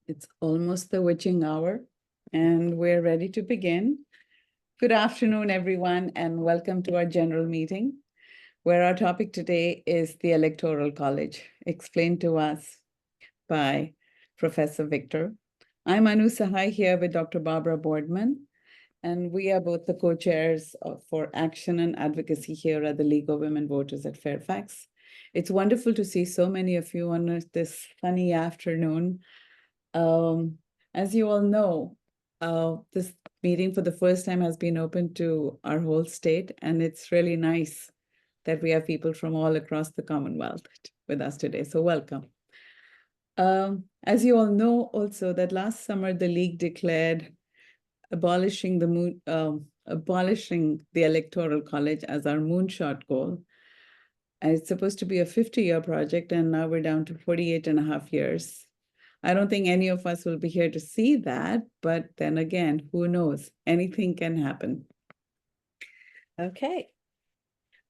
It's almost the witching hour, and we're ready to begin. Good afternoon, everyone, and welcome to our general meeting, where our topic today is the Electoral College, explained to us by Professor Victor. I'm Anu Sahai here with Dr. Barbara Boardman, and we are both the co-chairs for Action and Advocacy here at the League of Women Voters at Fairfax. It's wonderful to see so many of you on this sunny afternoon. As you all know, this meeting for the first time has been open to our whole state, and it's really nice that we have people from all across the Commonwealth with us today. So welcome. As you all know also that last summer, the League declared abolishing the Electoral College as our moonshot goal. And it's supposed to be a 50-year project, and now we're down to 48 and a half years. I don't think any of us will be here to see that, but then again, who knows? Anything can happen. Okay.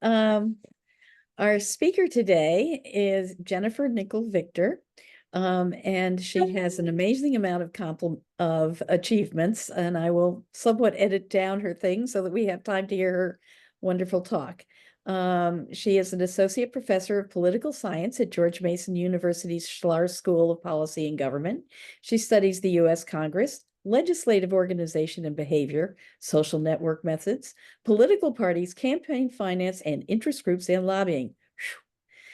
Our speaker today is Jennifer Nickel-Victor, and she has an amazing amount of achievements, and I will somewhat edit down her thing so that we have time to hear her wonderful talk. She is an associate professor of political science at George Mason University's Schlar School of Policy and Government. She studies the U.S. Congress, legislative organization and behavior, social network methods, political parties, campaign finance, and interest groups and lobbying.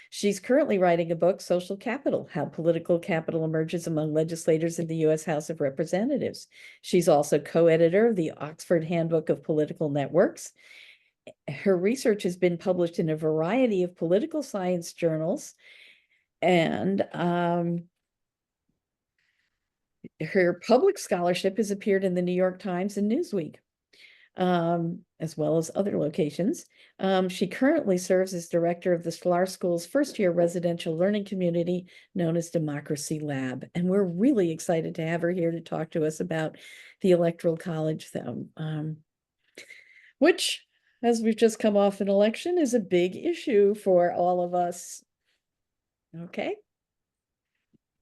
She's currently writing a book, Social Capital: How Political Capital Emerges Among Legislators in the U.S. House of Representatives. She's also co-editor of the Oxford Handbook of Political Networks. Her research has been published in a variety of political science journals, and her public scholarship has appeared in the New York Times and Newsweek, as well as other locations. She currently serves as director of the Schlar School's first-year residential learning community known as Democracy Lab. And we're really excited to have her here to talk to us about the Electoral College, which, as we've just come off an election, is a big issue for all of us. Okay.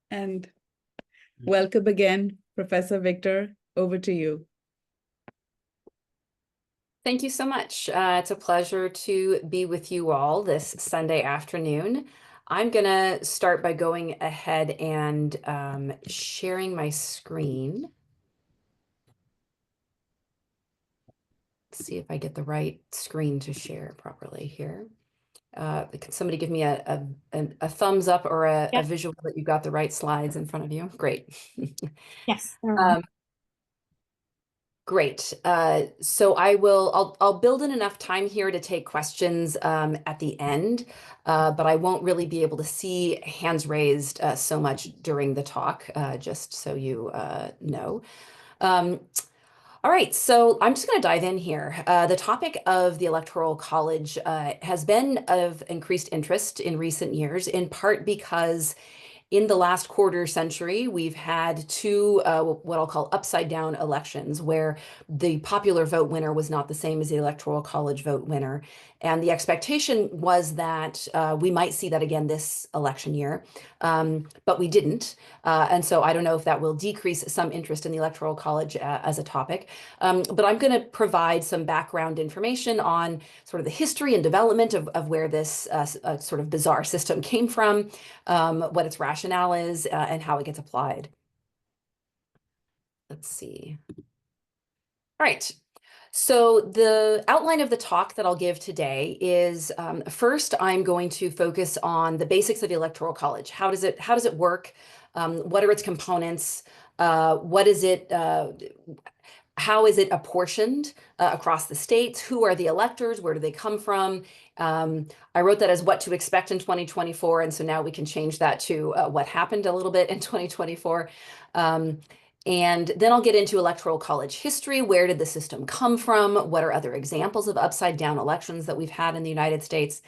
And welcome again, Professor Victor. Over to you. Thank you so much. It's a pleasure to be with you all this Sunday afternoon. I'm going to start by going ahead and sharing my screen. Let's see if I get the right screen to share properly here. Can somebody give me a thumbs up or a visual that you got the right slides in front of you? Great. Yes. Great. So I'll build in enough time here to take questions at the end, but I won't really be able to see hands raised so much during the talk, just so you know. All right, so I'm just going to dive in here. The topic of the Electoral College has been of increased interest in recent years, in part because in the last quarter century, we've had two what I'll call upside down elections, where the popular vote winner was not the same as the Electoral College vote winner. And the expectation was that we might see that again this election year, but we didn't. And so I don't know if that will decrease some interest in the Electoral College as a topic. But I'm going to provide some background information on sort of the history and development of where this sort of bizarre system came from, what its rationale is, and how it gets applied. Let's see. All right. So the outline of the talk that I'll give today is, first, I'm going to focus on the basics of the Electoral College. How does it work? What are its components? What is it? How is it apportioned across the states? Who are the electors? Where do they come from? I wrote that as what to expect in 2024, and so now we can change that to what happened a little bit in 2024. And then I'll get into Electoral College history. Where did the system come from? What are other examples of upside down elections that we've had in the United States?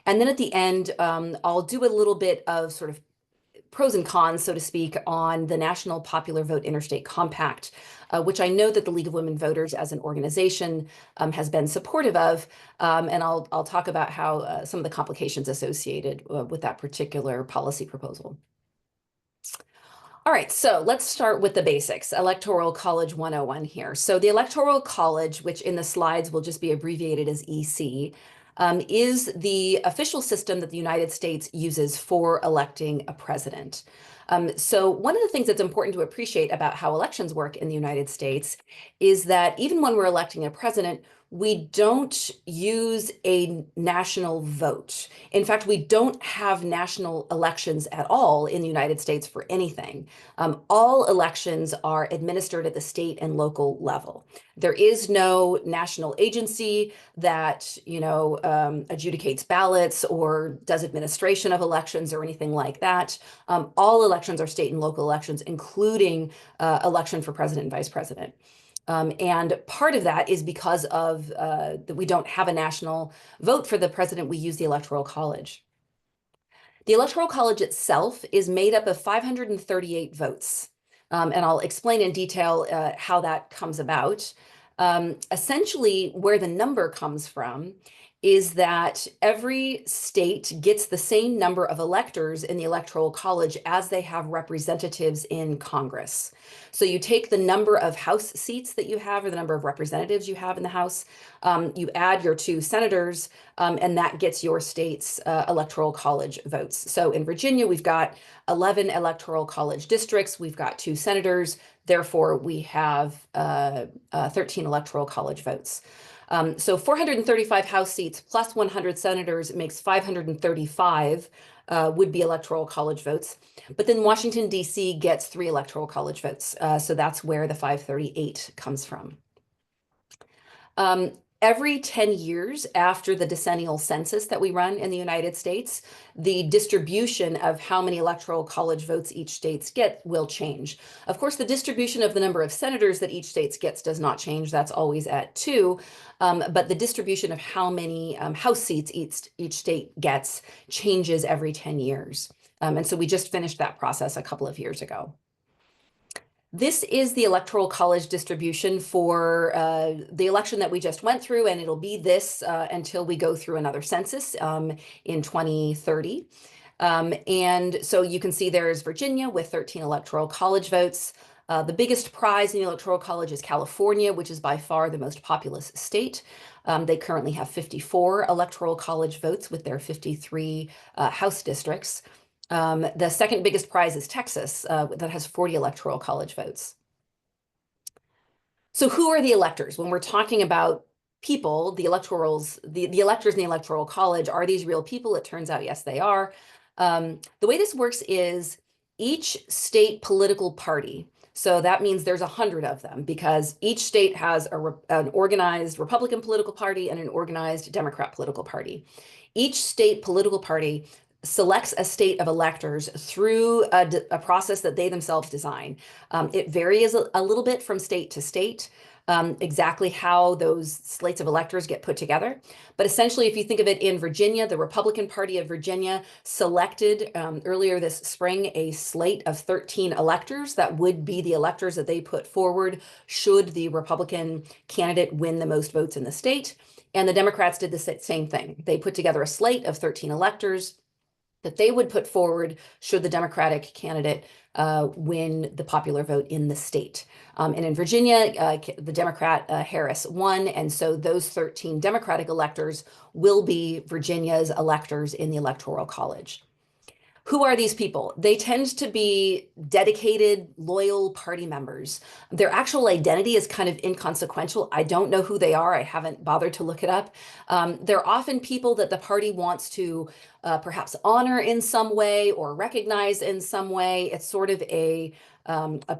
And then at the end, I'll do a little bit of sort of pros and cons, so to speak, on the National Popular Vote Interstate Compact, which I know that the League of Women Voters as an organization has been supportive of. And I'll talk about how some of the complications associated with that particular policy proposal. All right, so let's start with the basics. Electoral College 101 here. So the Electoral College, which in the slides will just be abbreviated as EC, is the official system that the United States uses for electing a president. So one of the things that's important to appreciate about how elections work in the United States is that even when we're electing a president, we don't use a national vote. In fact, we don't have national elections at all in the United States for anything. All elections are administered at the state and local level. There is no national agency that, adjudicates ballots or does administration of elections or anything like that. All elections are state and local elections, including election for president and vice president. And part of that is because of that we don't have a national vote for the president. We use the Electoral College. The Electoral College itself is made up of 538 votes. And I'll explain in detail how that comes about. Essentially, where the number comes from is that every state gets the same number of electors in the Electoral College as they have representatives in Congress. So you take the number of House seats that you have or the number of representatives you have in the House, you add your 2 senators, and that gets your state's Electoral College votes. So in Virginia, we've got 11 Electoral College districts, we've got 2 senators, therefore we have 13 Electoral College votes. So 435 House seats plus 100 senators makes 535 would be Electoral College votes. But then Washington, D.C. gets 3 Electoral College votes. So that's where the 538 comes from. Every 10 years after the decennial census that we run in the United States, the distribution of how many Electoral College votes each state gets will change. Of course, the distribution of the number of senators that each state gets does not change. That's always at 2. But the distribution of how many House seats each state gets changes every 10 years. And so we just finished that process a couple of years ago. This is the Electoral College distribution for the election that we just went through, and it'll be this until we go through another census in 2030. And so you can see there's Virginia with 13 Electoral College votes. The biggest prize in the Electoral College is California, which is by far the most populous state. They currently have 54 Electoral College votes with their 53 House districts. The second biggest prize is Texas, that has 40 Electoral College votes. So who are the electors? When we're talking about people, the electors in the Electoral College, are these real people? It turns out, yes, they are. The way this works is each state political party, so that means there's 100 of them because each state has an organized Republican political party and an organized Democrat political party. Each state political party selects a state of electors through a process that they themselves design. It varies a little bit from state to state, exactly how those slates of electors get put together. But essentially, if you think of it in Virginia, the Republican Party of Virginia selected earlier this spring a slate of 13 electors that would be the electors that they put forward should the Republican candidate win the most votes in the state. And the Democrats did the same thing. They put together a slate of 13 electors that they would put forward should the Democratic candidate win the popular vote in the state. And in Virginia, the Democrat Harris won, and so those 13 Democratic electors will be Virginia's electors in the Electoral College. Who are these people? They tend to be dedicated, loyal party members. Their actual identity is kind of inconsequential. I don't know who they are. I haven't bothered to look it up. They're often people that the party wants to perhaps honor in some way or recognize in some way. It's sort of a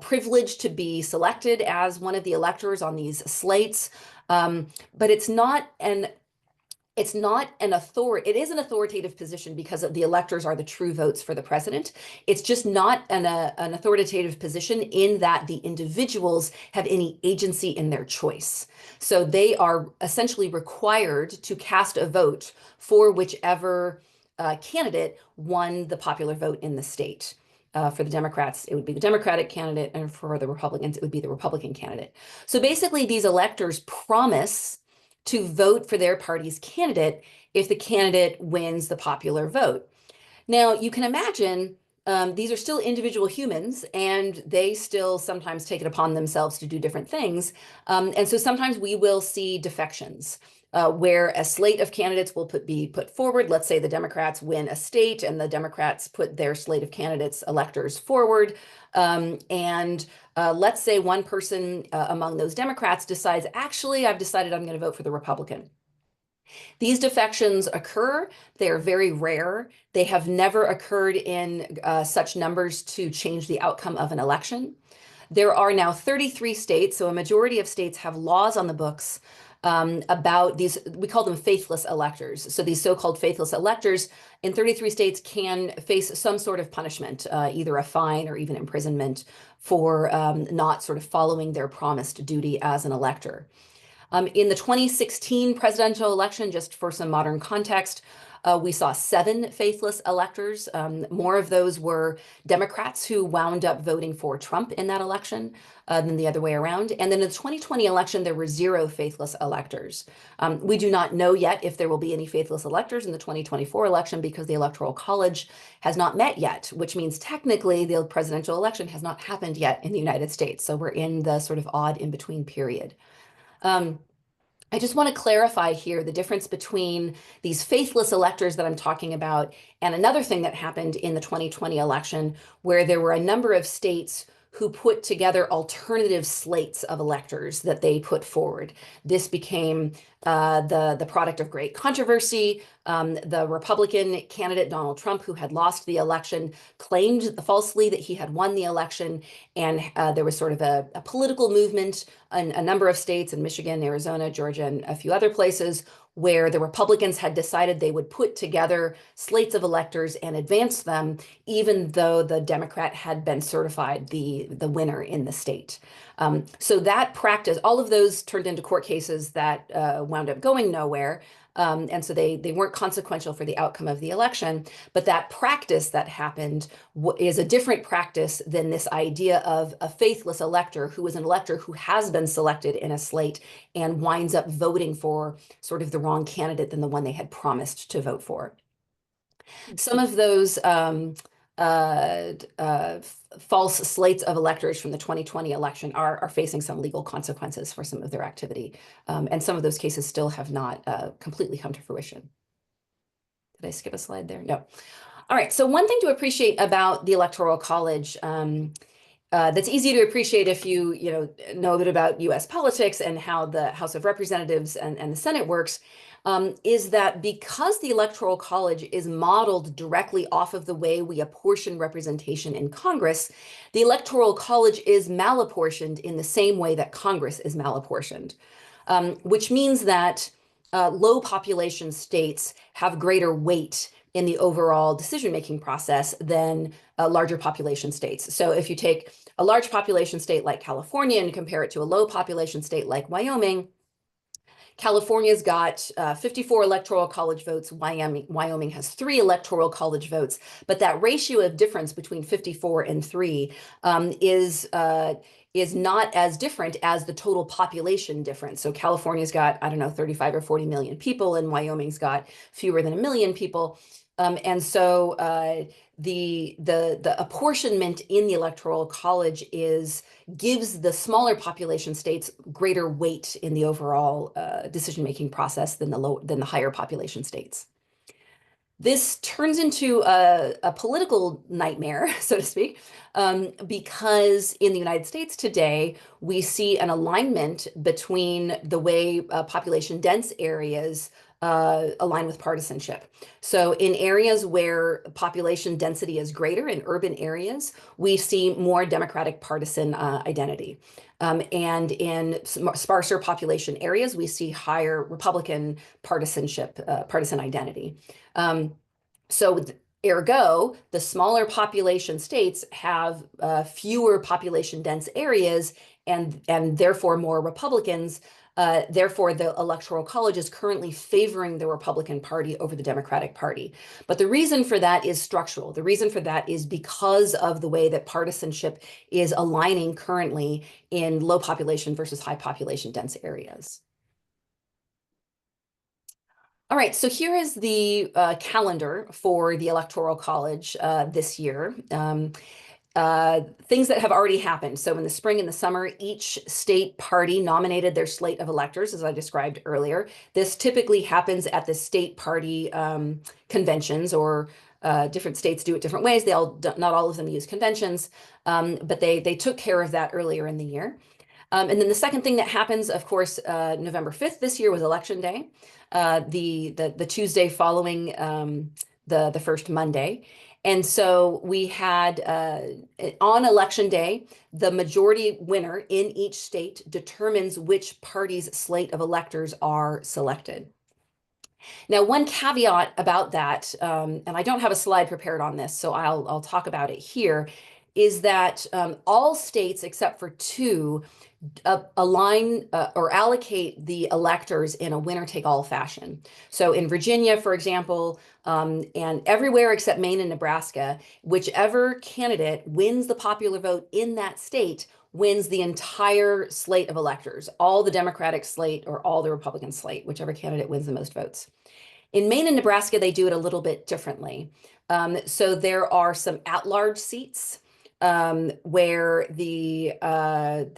privilege to be selected as one of the electors on these slates, but it is an authoritative position because the electors are the true votes for the president. It's just not an authoritative position in that the individuals have any agency in their choice. So they are essentially required to cast a vote for whichever candidate won the popular vote in the state. For the Democrats, it would be the Democratic candidate, and for the Republicans, it would be the Republican candidate. So basically, these electors promise to vote for their party's candidate if the candidate wins the popular vote. Now, you can imagine these are still individual humans, and they still sometimes take it upon themselves to do different things. And so sometimes we will see defections. Where a slate of candidates will be put forward. Let's say the Democrats win a state and the Democrats put their slate of candidates, electors forward. And let's say one person among those Democrats decides, actually, I've decided I'm going to vote for the Republican. These defections occur. They are very rare. They have never occurred in such numbers to change the outcome of an election. There are now 33 states, so a majority of states have laws on the books about these, we call them faithless electors. So these so-called faithless electors in 33 states can face some sort of punishment, either a fine or even imprisonment for not sort of following their promised duty as an elector. In the 2016 presidential election, just for some modern context, we saw 7 faithless electors. More of those were Democrats who wound up voting for Trump in that election than the other way around. And then in the 2020 election, there were 0 faithless electors. We do not know yet if there will be any faithless electors in the 2024 election because the Electoral College has not met yet, which means technically the presidential election has not happened yet in the United States. So we're in the sort of odd in-between period. I just want to clarify here the difference between these faithless electors that I'm talking about and another thing that happened in the 2020 election, where there were a number of states who put together alternative slates of electors that they put forward. This became the product of great controversy. The Republican candidate, Donald Trump, who had lost the election, claimed falsely that he had won the election. And there was sort of a political movement in a number of states in Michigan, Arizona, Georgia, and a few other places where the Republicans had decided they would put together slates of electors and advance them, even though the Democrat had been certified the winner in the state. So that practice, all of those turned into court cases that wound up going nowhere. And so they weren't consequential for the outcome of the election. But that practice that happened is a different practice than this idea of a faithless elector who is an elector who has been selected in a slate and winds up voting for sort of the wrong candidate than the one they had promised to vote for. Some of those false slates of electors from the 2020 election are facing some legal consequences for some of their activity. And some of those cases still have not completely come to fruition. Did I skip a slide there? No. All right, so one thing to appreciate about the Electoral College that's easy to appreciate if you know a bit about US politics and how the House of Representatives and the Senate works, is that because the Electoral College is modeled directly off of the way we apportion representation in Congress, the Electoral College is malapportioned in the same way that Congress is malapportioned, which means that low population states have greater weight in the overall decision-making process than larger population states. So if you take a large population state like California and compare it to a low population state like Wyoming, California's got 54 electoral college votes. Wyoming has 3 electoral college votes, but that ratio of difference between 54 and 3 is not as different as the total population difference. So California's got, I don't know, 35 or 40 million people, and Wyoming's got fewer than 1 million people. And so the apportionment in the Electoral College gives the smaller population states greater weight in the overall decision-making process than the higher population states. This turns into a political nightmare, so to speak, because in the United States today, we see an alignment between the way population dense areas align with partisanship. So in areas where population density is greater, in urban areas, we see more Democratic partisan identity. And in sparser population areas, we see higher Republican partisanship, partisan identity. So ergo, the smaller population states have fewer population dense areas and therefore more Republicans. Therefore, the Electoral College is currently favoring the Republican Party over the Democratic Party. But the reason for that is structural. The reason for that is because of the way that partisanship is aligning currently in low population versus high population dense areas. All right, so here is the calendar for the Electoral College this year. Things that have already happened. So in the spring and the summer, each state party nominated their slate of electors, as I described earlier. This typically happens at the state party conventions, or different states do it different ways. Not all of them use conventions, but they took care of that earlier in the year. And then the second thing that happens, of course, November 5th this year was Election Day, the Tuesday following the first Monday. And so we had on Election Day, the majority winner in each state determines which party's slate of electors are selected. Now, one caveat about that, and I don't have a slide prepared on this, so I'll talk about it here, is that all states except for two align or allocate the electors in a winner-take-all fashion. So in Virginia, for example, and everywhere except Maine and Nebraska, whichever candidate wins the popular vote in that state wins the entire slate of electors, all the Democratic slate or all the Republican slate, whichever candidate wins the most votes. In Maine and Nebraska, they do it a little bit differently. So there are some at-large seats where the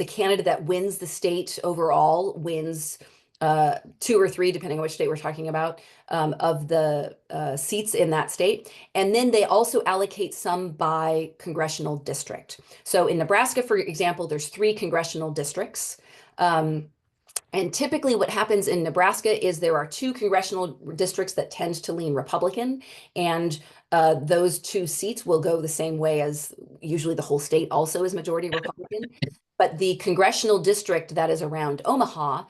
candidate that wins the state overall wins 2 or 3, depending on which state we're talking about, of the seats in that state. And then they also allocate some by congressional district. So in Nebraska, for example, there's 3 congressional districts. And typically what happens in Nebraska is there are 2 congressional districts that tend to lean Republican, and those 2 seats will go the same way as usually the whole state also is majority Republican. But the congressional district that is around Omaha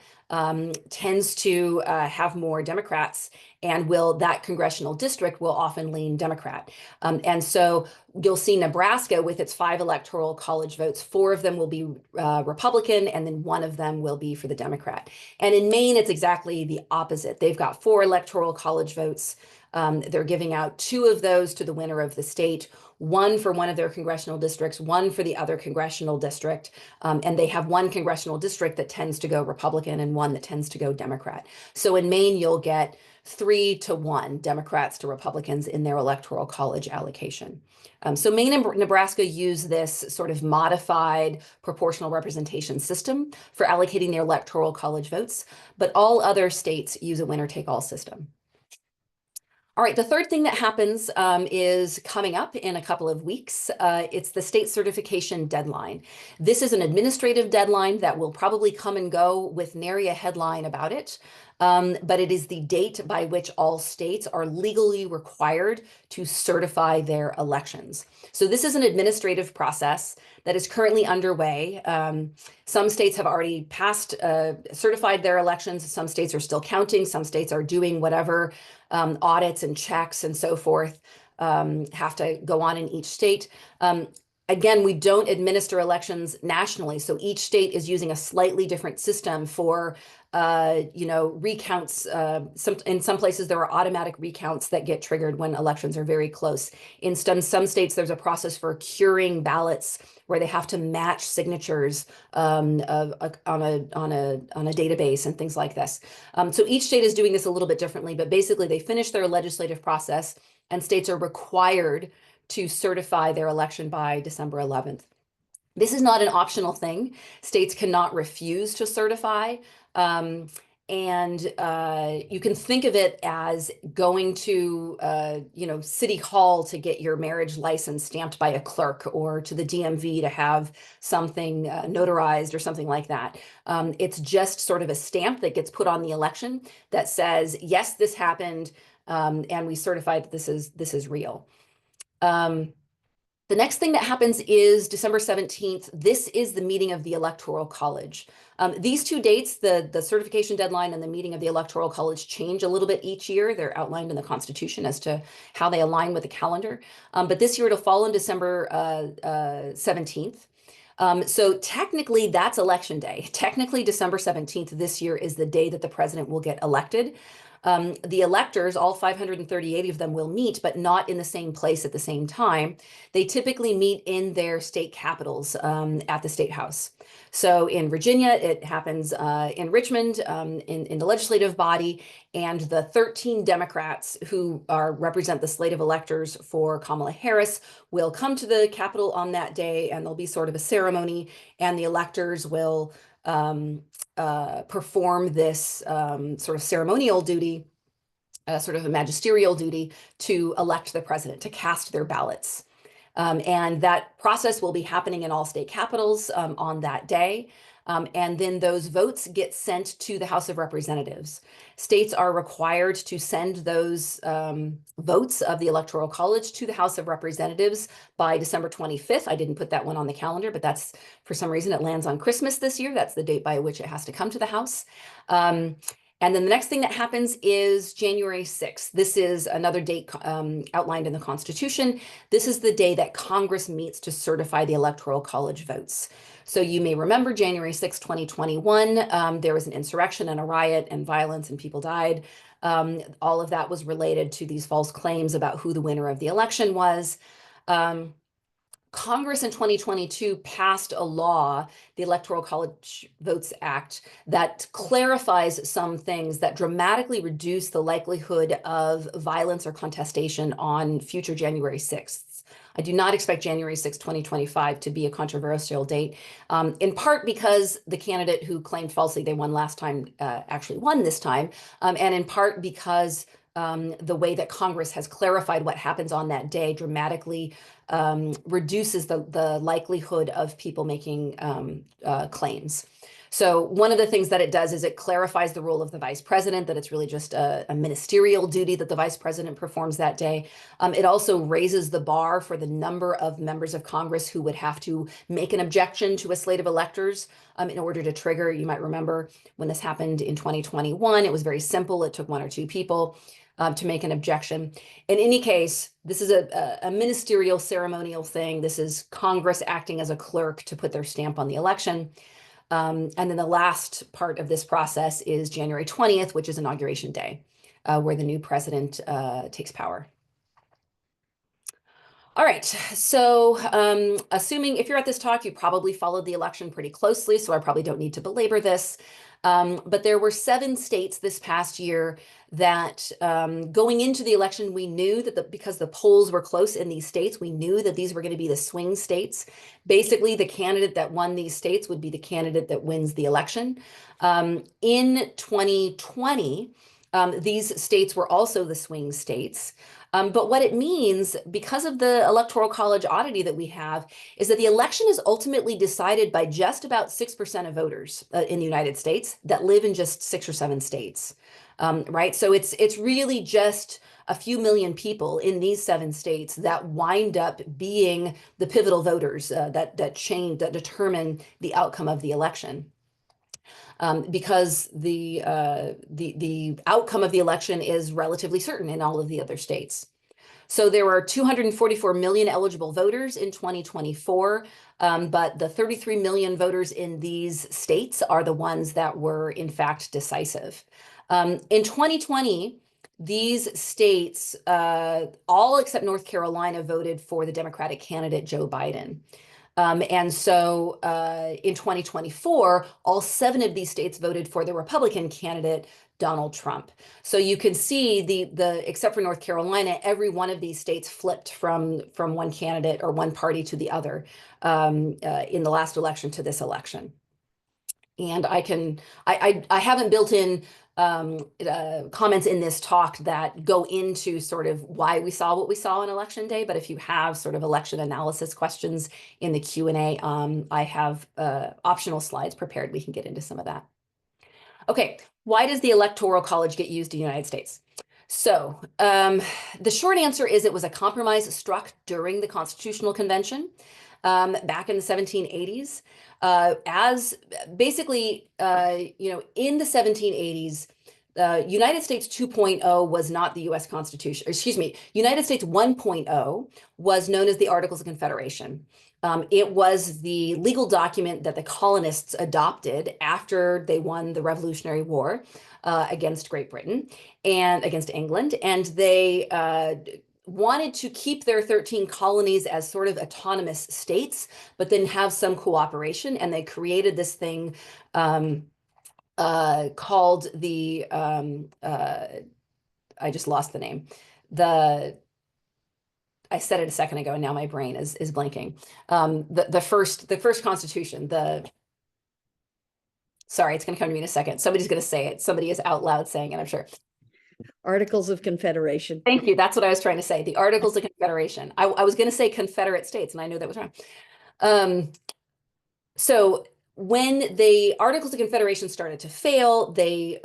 tends to have more Democrats, and that congressional district will often lean Democrat. And so you'll see Nebraska with its 5 electoral college votes, 4 of them will be Republican, and then 1 of them will be for the Democrat. And in Maine, it's exactly the opposite. They've got 4 electoral college votes. They're giving out 2 of those to the winner of the state, 1 for one of their congressional districts, 1 for the other congressional district. And they have 1 congressional district that tends to go Republican and 1 that tends to go Democrat. So in Maine, you'll get 3 to 1 Democrats to Republicans in their electoral college allocation. So Maine and Nebraska use this sort of modified proportional representation system for allocating their electoral college votes, but all other states use a winner-take-all system. All right, the third thing that happens is coming up in a couple of weeks. It's the state certification deadline. This is an administrative deadline that will probably come and go with nary a headline about it. But it is the date by which all states are legally required to certify their elections. So this is an administrative process that is currently underway. Some states have already certified their elections. Some states are still counting. Some states are doing whatever audits and checks and so forth have to go on in each state. Again, we don't administer elections nationally, so each state is using a slightly different system for recounts. In some places, there are automatic recounts that get triggered when elections are very close. In some states, there's a process for curing ballots where they have to match signatures on a database and things like this. So each state is doing this a little bit differently, but basically they finish their legislative process and states are required to certify their election by December 11th. This is not an optional thing. States cannot refuse to certify. And you can think of it as going to, City Hall to get your marriage license stamped by a clerk, or to the DMV to have something notarized or something like that. It's just sort of a stamp that gets put on the election that says, yes, this happened, and we certify that this is real. The next thing that happens is December 17th. This is the meeting of the Electoral College. These 2 dates, the certification deadline and the meeting of the Electoral College, change a little bit each year. They're outlined in the Constitution as to how they align with the calendar. But this year it'll fall on December 17th. So technically that's Election Day. Technically December 17th this year is the day that the president will get elected. The electors, all 538 of them, will meet, but not in the same place at the same time. They typically meet in their state capitals at the State House. So in Virginia, it happens in Richmond, in the legislative body, and the 13 Democrats who represent the slate of electors for Kamala Harris will come to the Capitol on that day, and there'll be sort of a ceremony, and the electors will perform this sort of ceremonial duty, sort of a magisterial duty to elect the president, to cast their ballots. And that process will be happening in all state capitals on that day. And then those votes get sent to the House of Representatives. States are required to send those votes of the Electoral College to the House of Representatives by December 25th. I didn't put that one on the calendar, but that's, for some reason, it lands on Christmas this year. That's the date by which it has to come to the House. And then the next thing that happens is January 6th. This is another date outlined in the Constitution. This is the day that Congress meets to certify the Electoral College votes. So you may remember January 6, 2021, there was an insurrection and a riot and violence and people died. All of that was related to these false claims about who the winner of the election was. Congress in 2022 passed a law, the Electoral College Votes Act, that clarifies some things that dramatically reduce the likelihood of violence or contestation on future January 6th. I do not expect January 6, 2025 to be a controversial date, in part because the candidate who claimed falsely they won last time actually won this time, and in part because the way that Congress has clarified what happens on that day dramatically reduces the likelihood of people making claims. So one of the things that it does is it clarifies the role of the vice president, that it's really just a ministerial duty that the vice president performs that day. It also raises the bar for the number of members of Congress who would have to make an objection to a slate of electors in order to trigger. You might remember when this happened in 2021, it was very simple. It took 1 or 2 people to make an objection. In any case, this is a ministerial ceremonial thing. This is Congress acting as a clerk to put their stamp on the election. And then the last part of this process is January 20th, which is Inauguration Day, where the new president takes power. All right, so assuming if you're at this talk, you probably followed the election pretty closely, so I probably don't need to belabor this. But there were 7 states this past year that going into the election, we knew that because the polls were close in these states, we knew that these were going to be the swing states. Basically, the candidate that won these states would be the candidate that wins the election. In 2020, these states were also the swing states. But what it means, because of the Electoral College oddity that we have, is that the election is ultimately decided by just about 6% of voters in the United States that live in just 6 or 7 states, right? So it's really just a few million people in these 7 states that wind up being the pivotal voters that determine the outcome of the election. Because the outcome of the election is relatively certain in all of the other states. So there were 244 million eligible voters in 2024, but the 33 million voters in these states are the ones that were in fact decisive. In 2020, these states, all except North Carolina, voted for the Democratic candidate Joe Biden. And so in 2024, all 7 of these states voted for the Republican candidate, Donald Trump. So you can see except for North Carolina, every one of these states flipped from one candidate or one party to the other in the last election to this election. And I haven't built in comments in this talk that go into sort of why we saw what we saw on election day. But if you have sort of election analysis questions in the Q&A, I have optional slides prepared. We can get into some of that. Okay, why does the Electoral College get used in the United States? So the short answer is it was a compromise struck during the Constitutional Convention back in the 1780s. As basically, in the 1780s, United States 2.0 was not the US Constitution, excuse me, United States 1.0 was known as the Articles of Confederation. It was the legal document that the colonists adopted after they won the Revolutionary War against Great Britain and against England. And they wanted to keep their 13 colonies as sort of autonomous states, but then have some cooperation. And they created this thing called the, I just lost the name. I said it a second ago, and now my brain is blanking. The first Constitution. Sorry, it's going to come to me in a second. Somebody's going to say it. Somebody is out loud saying it, I'm sure. Articles of Confederation. Thank you. That's what I was trying to say. The Articles of Confederation. I was going to say Confederate States, and I knew that was wrong. So when the Articles of Confederation started to fail, they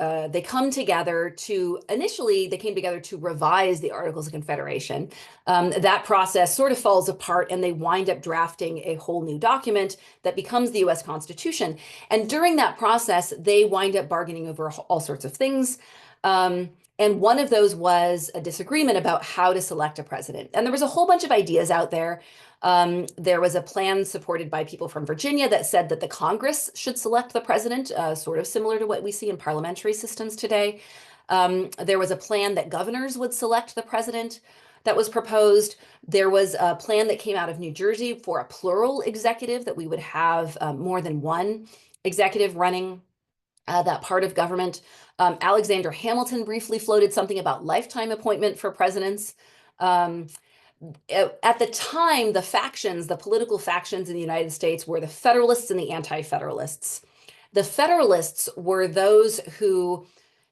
come together to initially they came together to revise the Articles of Confederation. That process sort of falls apart, and they wind up drafting a whole new document that becomes the U.S. Constitution. And during that process, they wind up bargaining over all sorts of things. And one of those was a disagreement about how to select a president. And there was a whole bunch of ideas out there. There was a plan supported by people from Virginia that said that the Congress should select the president, sort of similar to what we see in parliamentary systems today. There was a plan that governors would select the president that was proposed. There was a plan that came out of New Jersey for a plural executive, that we would have more than one executive running that part of government. Alexander Hamilton briefly floated something about lifetime appointment for presidents. At the time, the political factions in the United States were the Federalists and the Anti-Federalists. The Federalists were those who,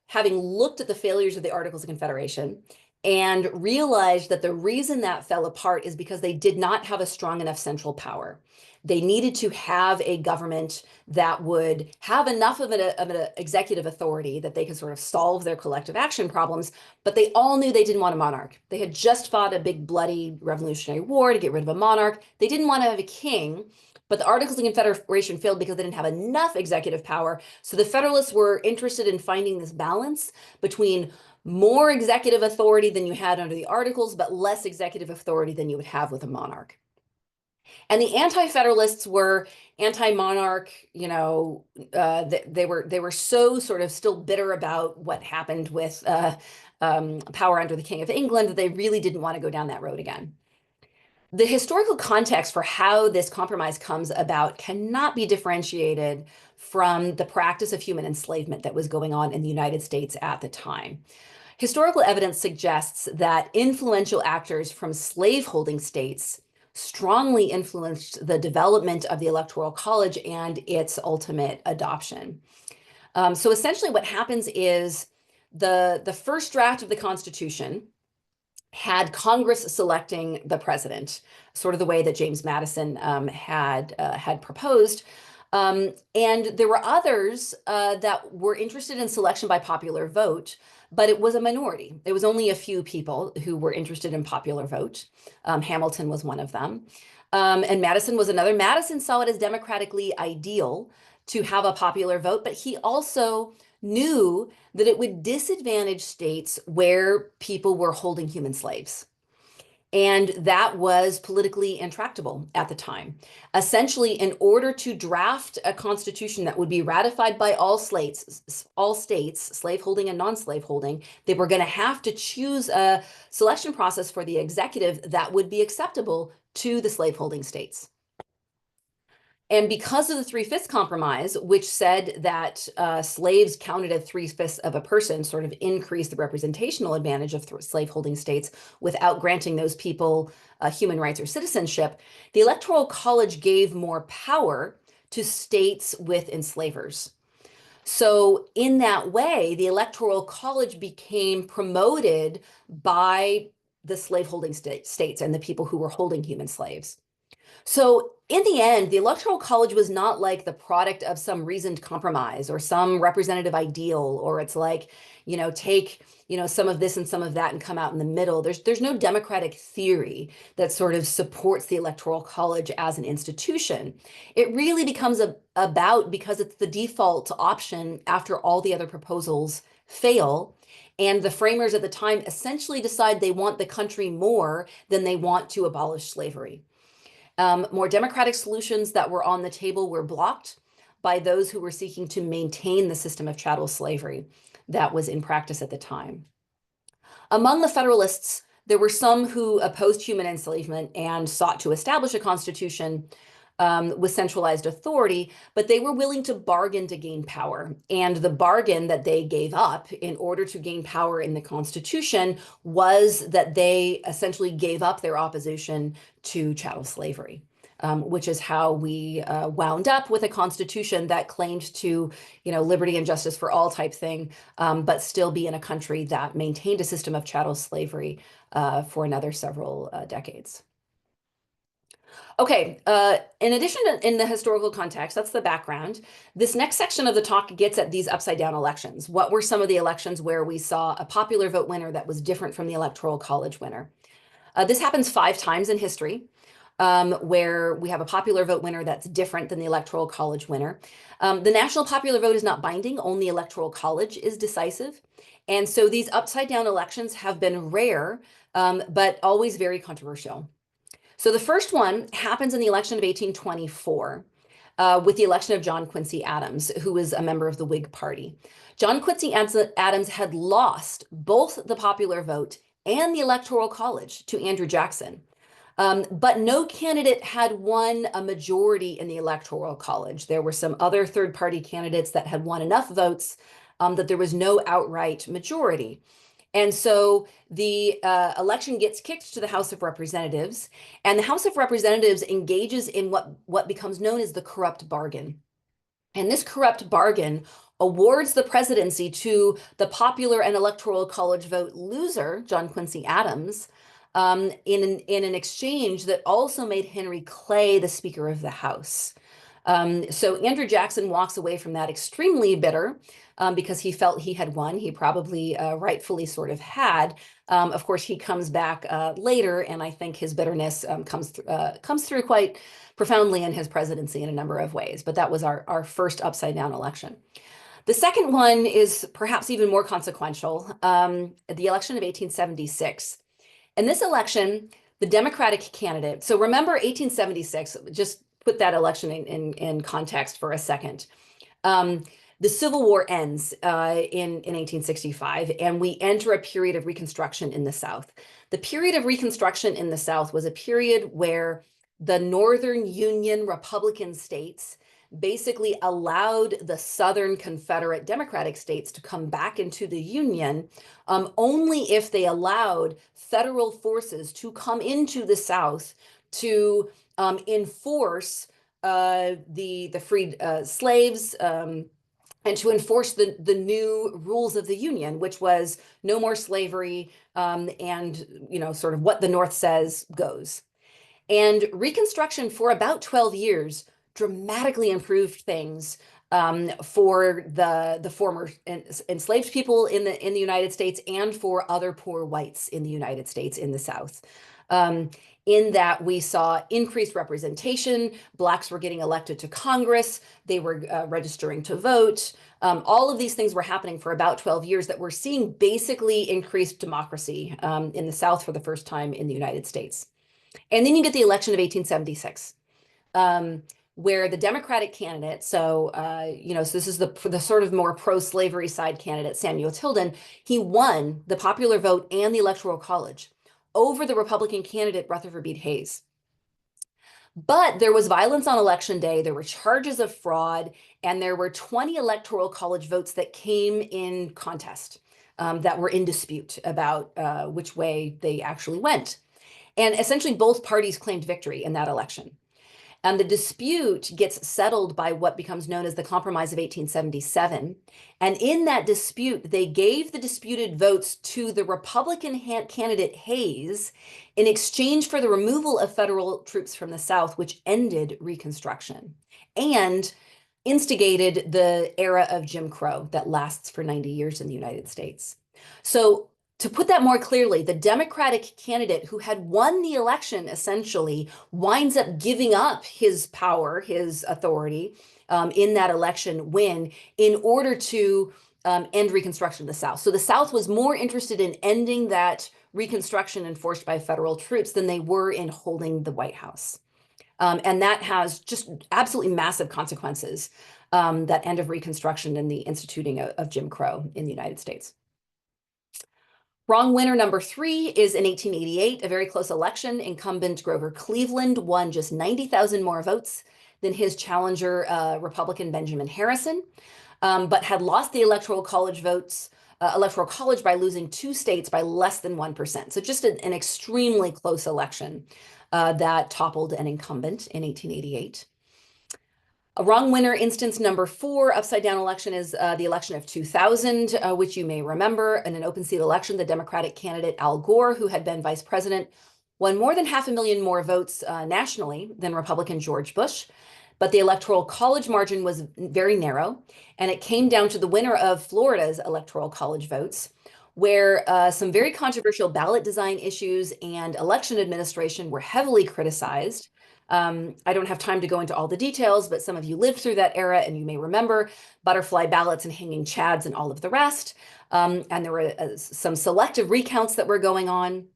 having looked at the failures of the Articles of Confederation and realized that the reason that fell apart is because they did not have a strong enough central power. They needed to have a government that would have enough of an executive authority that they could sort of solve their collective action problems, but they all knew they didn't want a monarch. They had just fought a big bloody Revolutionary War to get rid of a monarch. They didn't want to have a king, but the Articles of Confederation failed because they didn't have enough executive power. So the Federalists were interested in finding this balance between more executive authority than you had under the Articles, but less executive authority than you would have with a monarch. And the Anti-Federalists were anti-monarch, they were so sort of still bitter about what happened with power under the King of England that they really didn't want to go down that road again. The historical context for how this compromise comes about cannot be differentiated from the practice of human enslavement that was going on in the United States at the time. Historical evidence suggests that influential actors from slaveholding states strongly influenced the development of the Electoral College and its ultimate adoption. So essentially what happens is the first draft of the Constitution had Congress selecting the president, sort of the way that James Madison had proposed. And there were others that were interested in selection by popular vote, but it was a minority. It was only a few people who were interested in popular vote. Hamilton was one of them. And Madison was another. Madison saw it as democratically ideal to have a popular vote, but he also knew that it would disadvantage states where people were holding human slaves. And that was politically intractable at the time. Essentially, in order to draft a constitution that would be ratified by all states, slaveholding and non-slaveholding, they were going to have to choose a selection process for the executive that would be acceptable to the slaveholding states. And because of the 3/5 compromise, which said that slaves counted as 3/5 of a person, sort of increased the representational advantage of slaveholding states without granting those people human rights or citizenship, the Electoral College gave more power to states with enslavers. So in that way, the Electoral College became promoted by the slaveholding states and the people who were holding human slaves. So in the end, the Electoral College was not like the product of some reasoned compromise or some representative ideal, or it's like, take, some of this and some of that and come out in the middle. There's no democratic theory that sort of supports the Electoral College as an institution. It really becomes about because it's the default option after all the other proposals fail. And the framers at the time essentially decide they want the country more than they want to abolish slavery. More democratic solutions that were on the table were blocked by those who were seeking to maintain the system of chattel slavery that was in practice at the time. Among the Federalists, there were some who opposed human enslavement and sought to establish a constitution with centralized authority, but they were willing to bargain to gain power. And the bargain that they gave up in order to gain power in the Constitution was that they essentially gave up their opposition to chattel slavery. Which is how we wound up with a constitution that claimed to, liberty and justice for all type thing, but still be in a country that maintained a system of chattel slavery for another several decades. Okay, in addition to in the historical context, that's the background. This next section of the talk gets at these upside down elections. What were some of the elections where we saw a popular vote winner that was different from the Electoral College winner? This happens 5 times in history. Where we have a popular vote winner that's different than the Electoral College winner. The national popular vote is not binding, only Electoral College is decisive. And so these upside down elections have been rare, but always very controversial. So the first one happens in the election of 1824 with the election of John Quincy Adams, who was a member of the Whig Party. John Quincy Adams had lost both the popular vote and the Electoral College to Andrew Jackson. But no candidate had won a majority in the Electoral College. There were some other third-party candidates that had won enough votes that there was no outright majority. And so the election gets kicked to the House of Representatives, and the House of Representatives engages in what becomes known as the corrupt bargain. And this corrupt bargain awards the presidency to the popular and Electoral College vote loser, John Quincy Adams, in an exchange that also made Henry Clay the Speaker of the House. So Andrew Jackson walks away from that extremely bitter because he felt he had won. He probably rightfully sort of had. Of course, he comes back later, and I think his bitterness comes through quite profoundly in his presidency in a number of ways. But that was our first upside down election. The second one is perhaps even more consequential, the election of 1876. In this election, the Democratic candidate, so remember 1876, just put that election in context for a second. The Civil War ends in 1865, and we enter a period of Reconstruction in the South. The period of Reconstruction in the South was a period where the Northern Union Republican states basically allowed the Southern Confederate Democratic states to come back into the Union only if they allowed federal forces to come into the South to enforce the freed slaves and to enforce the new rules of the Union, which was no more slavery and sort of what the North says goes. And Reconstruction for about 12 years dramatically improved things for the former enslaved people in the United States and for other poor whites in the United States in the South. In that we saw increased representation, Blacks were getting elected to Congress, they were registering to vote. All of these things were happening for about 12 years that we're seeing basically increased democracy in the South for the first time in the United States. And then you get the election of 1876. Where the Democratic candidate, so this is the sort of more pro-slavery side candidate, Samuel Tilden, he won the popular vote and the Electoral College over the Republican candidate, Rutherford B. Hayes. But there was violence on election day, there were charges of fraud, and there were 20 Electoral College votes that came in contest that were in dispute about which way they actually went. And essentially both parties claimed victory in that election. And the dispute gets settled by what becomes known as the Compromise of 1877. And in that dispute, they gave the disputed votes to the Republican candidate Hayes in exchange for the removal of federal troops from the South, which ended Reconstruction and instigated the era of Jim Crow that lasts for 90 years in the United States. So to put that more clearly, the Democratic candidate who had won the election essentially winds up giving up his power, his authority in that election win in order to end Reconstruction in the South. So the South was more interested in ending that Reconstruction enforced by federal troops than they were in holding the White House. And that has just absolutely massive consequences, that end of Reconstruction and the instituting of Jim Crow in the United States. Wrong winner number 3 is in 1888, a very close election. Incumbent Grover Cleveland won just 90,000 more votes than his challenger, Republican Benjamin Harrison, but had lost the Electoral College by losing 2 states by less than 1%. So just an extremely close election that toppled an incumbent in 1888. A wrong winner instance number 4, upside down election, is the election of 2000, which you may remember. In an open seat election, the Democratic candidate Al Gore, who had been vice president, won more than 500,000 more votes nationally than Republican George Bush. But the Electoral College margin was very narrow, and it came down to the winner of Florida's Electoral College votes, where some very controversial ballot design issues and election administration were heavily criticized. I don't have time to go into all the details, but some of you lived through that era and you may remember butterfly ballots and hanging chads and all of the rest. And there were some selective recounts that were going on.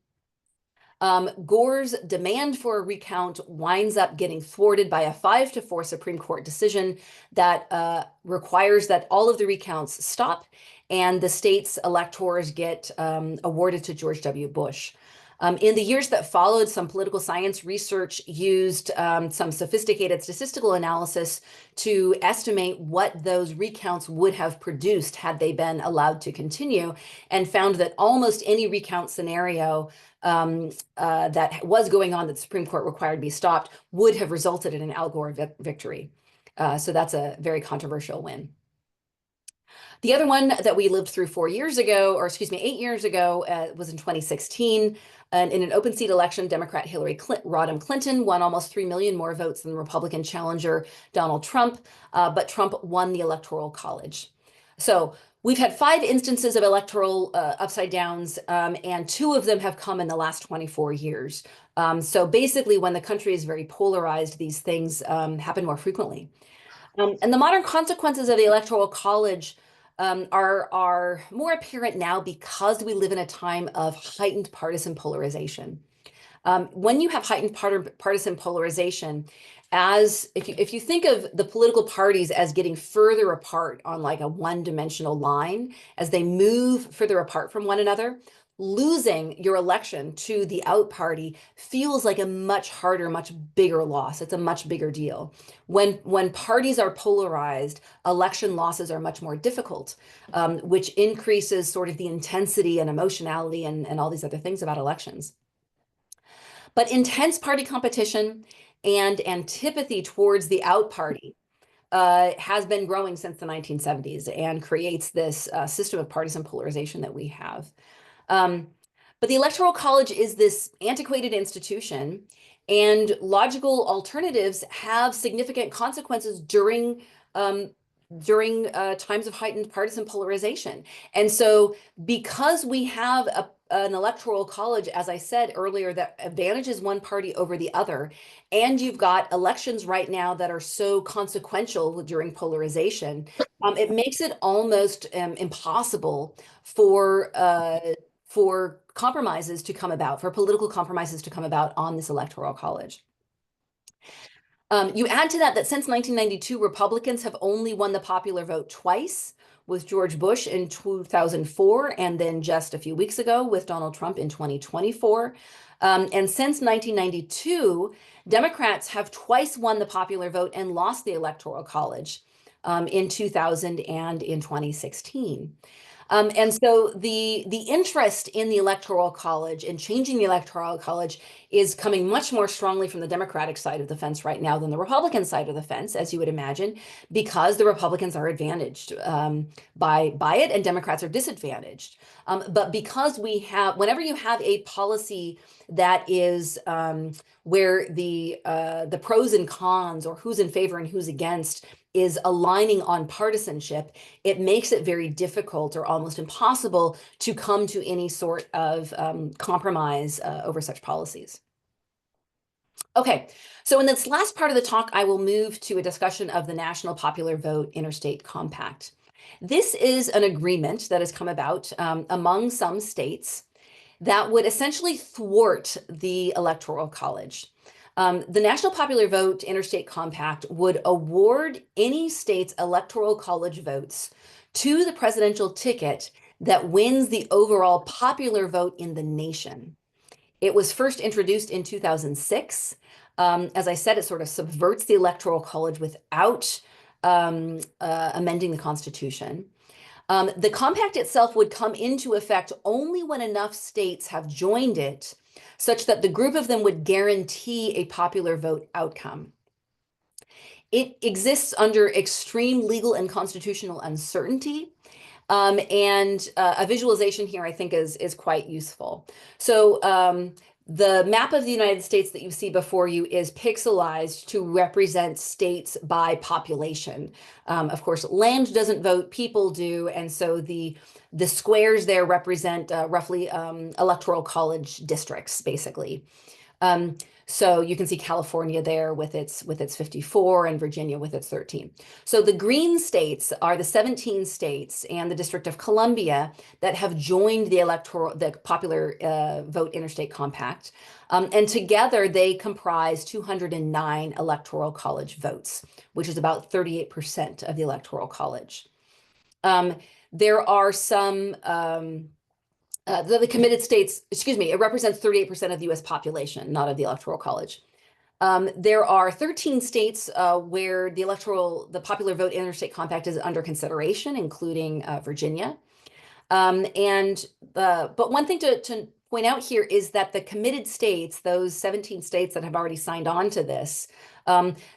Gore's demand for a recount winds up getting thwarted by a 5-4 Supreme Court decision that requires that all of the recounts stop and the state's electors get awarded to George W. Bush. In the years that followed, some political science research used some sophisticated statistical analysis to estimate what those recounts would have produced had they been allowed to continue, and found that almost any recount scenario that was going on that the Supreme Court required to be stopped would have resulted in an Al Gore victory. So that's a very controversial win. The other one that we lived through 8 years ago, was in 2016. And in an open seat election, Democrat Rodham Clinton won almost 3 million more votes than Republican challenger Donald Trump, but Trump won the Electoral College. So we've had 5 instances of electoral upside downs, and 2 of them have come in the last 24 years. So basically, when the country is very polarized, these things happen more frequently. And the modern consequences of the Electoral College are more apparent now because we live in a time of heightened partisan polarization. When you have heightened partisan polarization, if you think of the political parties as getting further apart on like a one-dimensional line, as they move further apart from one another, losing your election to the out party feels like a much harder, much bigger loss. It's a much bigger deal. When parties are polarized, election losses are much more difficult, which increases sort of the intensity and emotionality and all these other things about elections. But intense party competition and antipathy towards the out party has been growing since the 1970s and creates this system of partisan polarization that we have. But the Electoral College is this antiquated institution, and logical alternatives have significant consequences during times of heightened partisan polarization. And so because we have an Electoral College, as I said earlier, that advantages one party over the other, and you've got elections right now that are so consequential during polarization, it makes it almost impossible for compromises to come about, for political compromises to come about on this Electoral College. You add to that since 1992, Republicans have only won the popular vote twice, with George Bush in 2004, and then just a few weeks ago with Donald Trump in 2024. And since 1992, Democrats have twice won the popular vote and lost the Electoral College, in 2000 and in 2016. And so the interest in the Electoral College and changing the Electoral College is coming much more strongly from the Democratic side of the fence right now than the Republican side of the fence, as you would imagine, because the Republicans are advantaged by it and Democrats are disadvantaged. But because whenever you have a policy that is where the pros and cons, or who's in favor and who's against, is aligning on partisanship, it makes it very difficult or almost impossible to come to any sort of compromise over such policies. Okay, so in this last part of the talk, I will move to a discussion of the National Popular Vote Interstate Compact. This is an agreement that has come about among some states that would essentially thwart the Electoral College. The National Popular Vote Interstate Compact would award any state's electoral college votes to the presidential ticket that wins the overall popular vote in the nation. It was first introduced in 2006. As I said, it sort of subverts the Electoral College without amending the Constitution. The compact itself would come into effect only when enough states have joined it, such that the group of them would guarantee a popular vote outcome. It exists under extreme legal and constitutional uncertainty. And a visualization here, I think, is quite useful. So the map of the United States that you see before you is pixelized to represent states by population. Of course, land doesn't vote, people do. And so the squares there represent roughly electoral college districts, basically. So you can see California there with its 54 and Virginia with its 13. So the green states are the 17 states and the District of Columbia that have joined the popular vote interstate compact. And together they comprise 209 electoral college votes, which is about 38% of the electoral college. There are some the committed states, excuse me, it represents 38% of the US population, not of the Electoral College. There are 13 states where the popular vote interstate compact is under consideration, including Virginia. But one thing to point out here is that the committed states, those 17 states that have already signed on to this,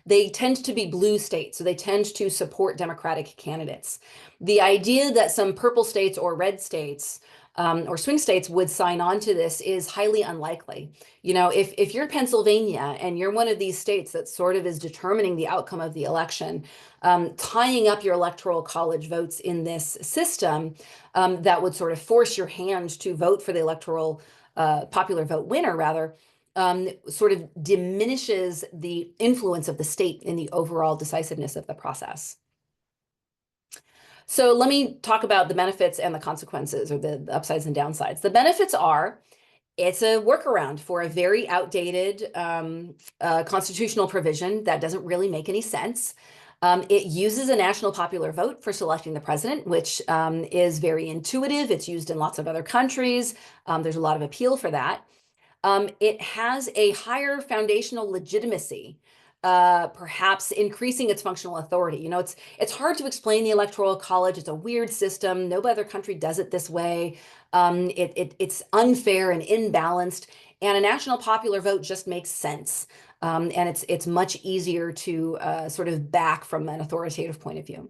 they tend to be blue states, so they tend to support Democratic candidates. The idea that some purple states or red states or swing states would sign on to this is highly unlikely. You know, if you're Pennsylvania and you're one of these states that sort of is determining the outcome of the election, tying up your electoral college votes in this system that would sort of force your hand to vote for the electoral popular vote winner, rather, sort of diminishes the influence of the state in the overall decisiveness of the process. So let me talk about the benefits and the consequences, or the upsides and downsides. The benefits are, it's a workaround for a very outdated constitutional provision that doesn't really make any sense. It uses a national popular vote for selecting the president, which is very intuitive. It's used in lots of other countries. There's a lot of appeal for that. It has a higher foundational legitimacy, perhaps increasing its functional authority. You know, it's hard to explain the Electoral College. It's a weird system. No other country does it this way. It's unfair and imbalanced, and a national popular vote just makes sense. And it's much easier to sort of back from an authoritative point of view.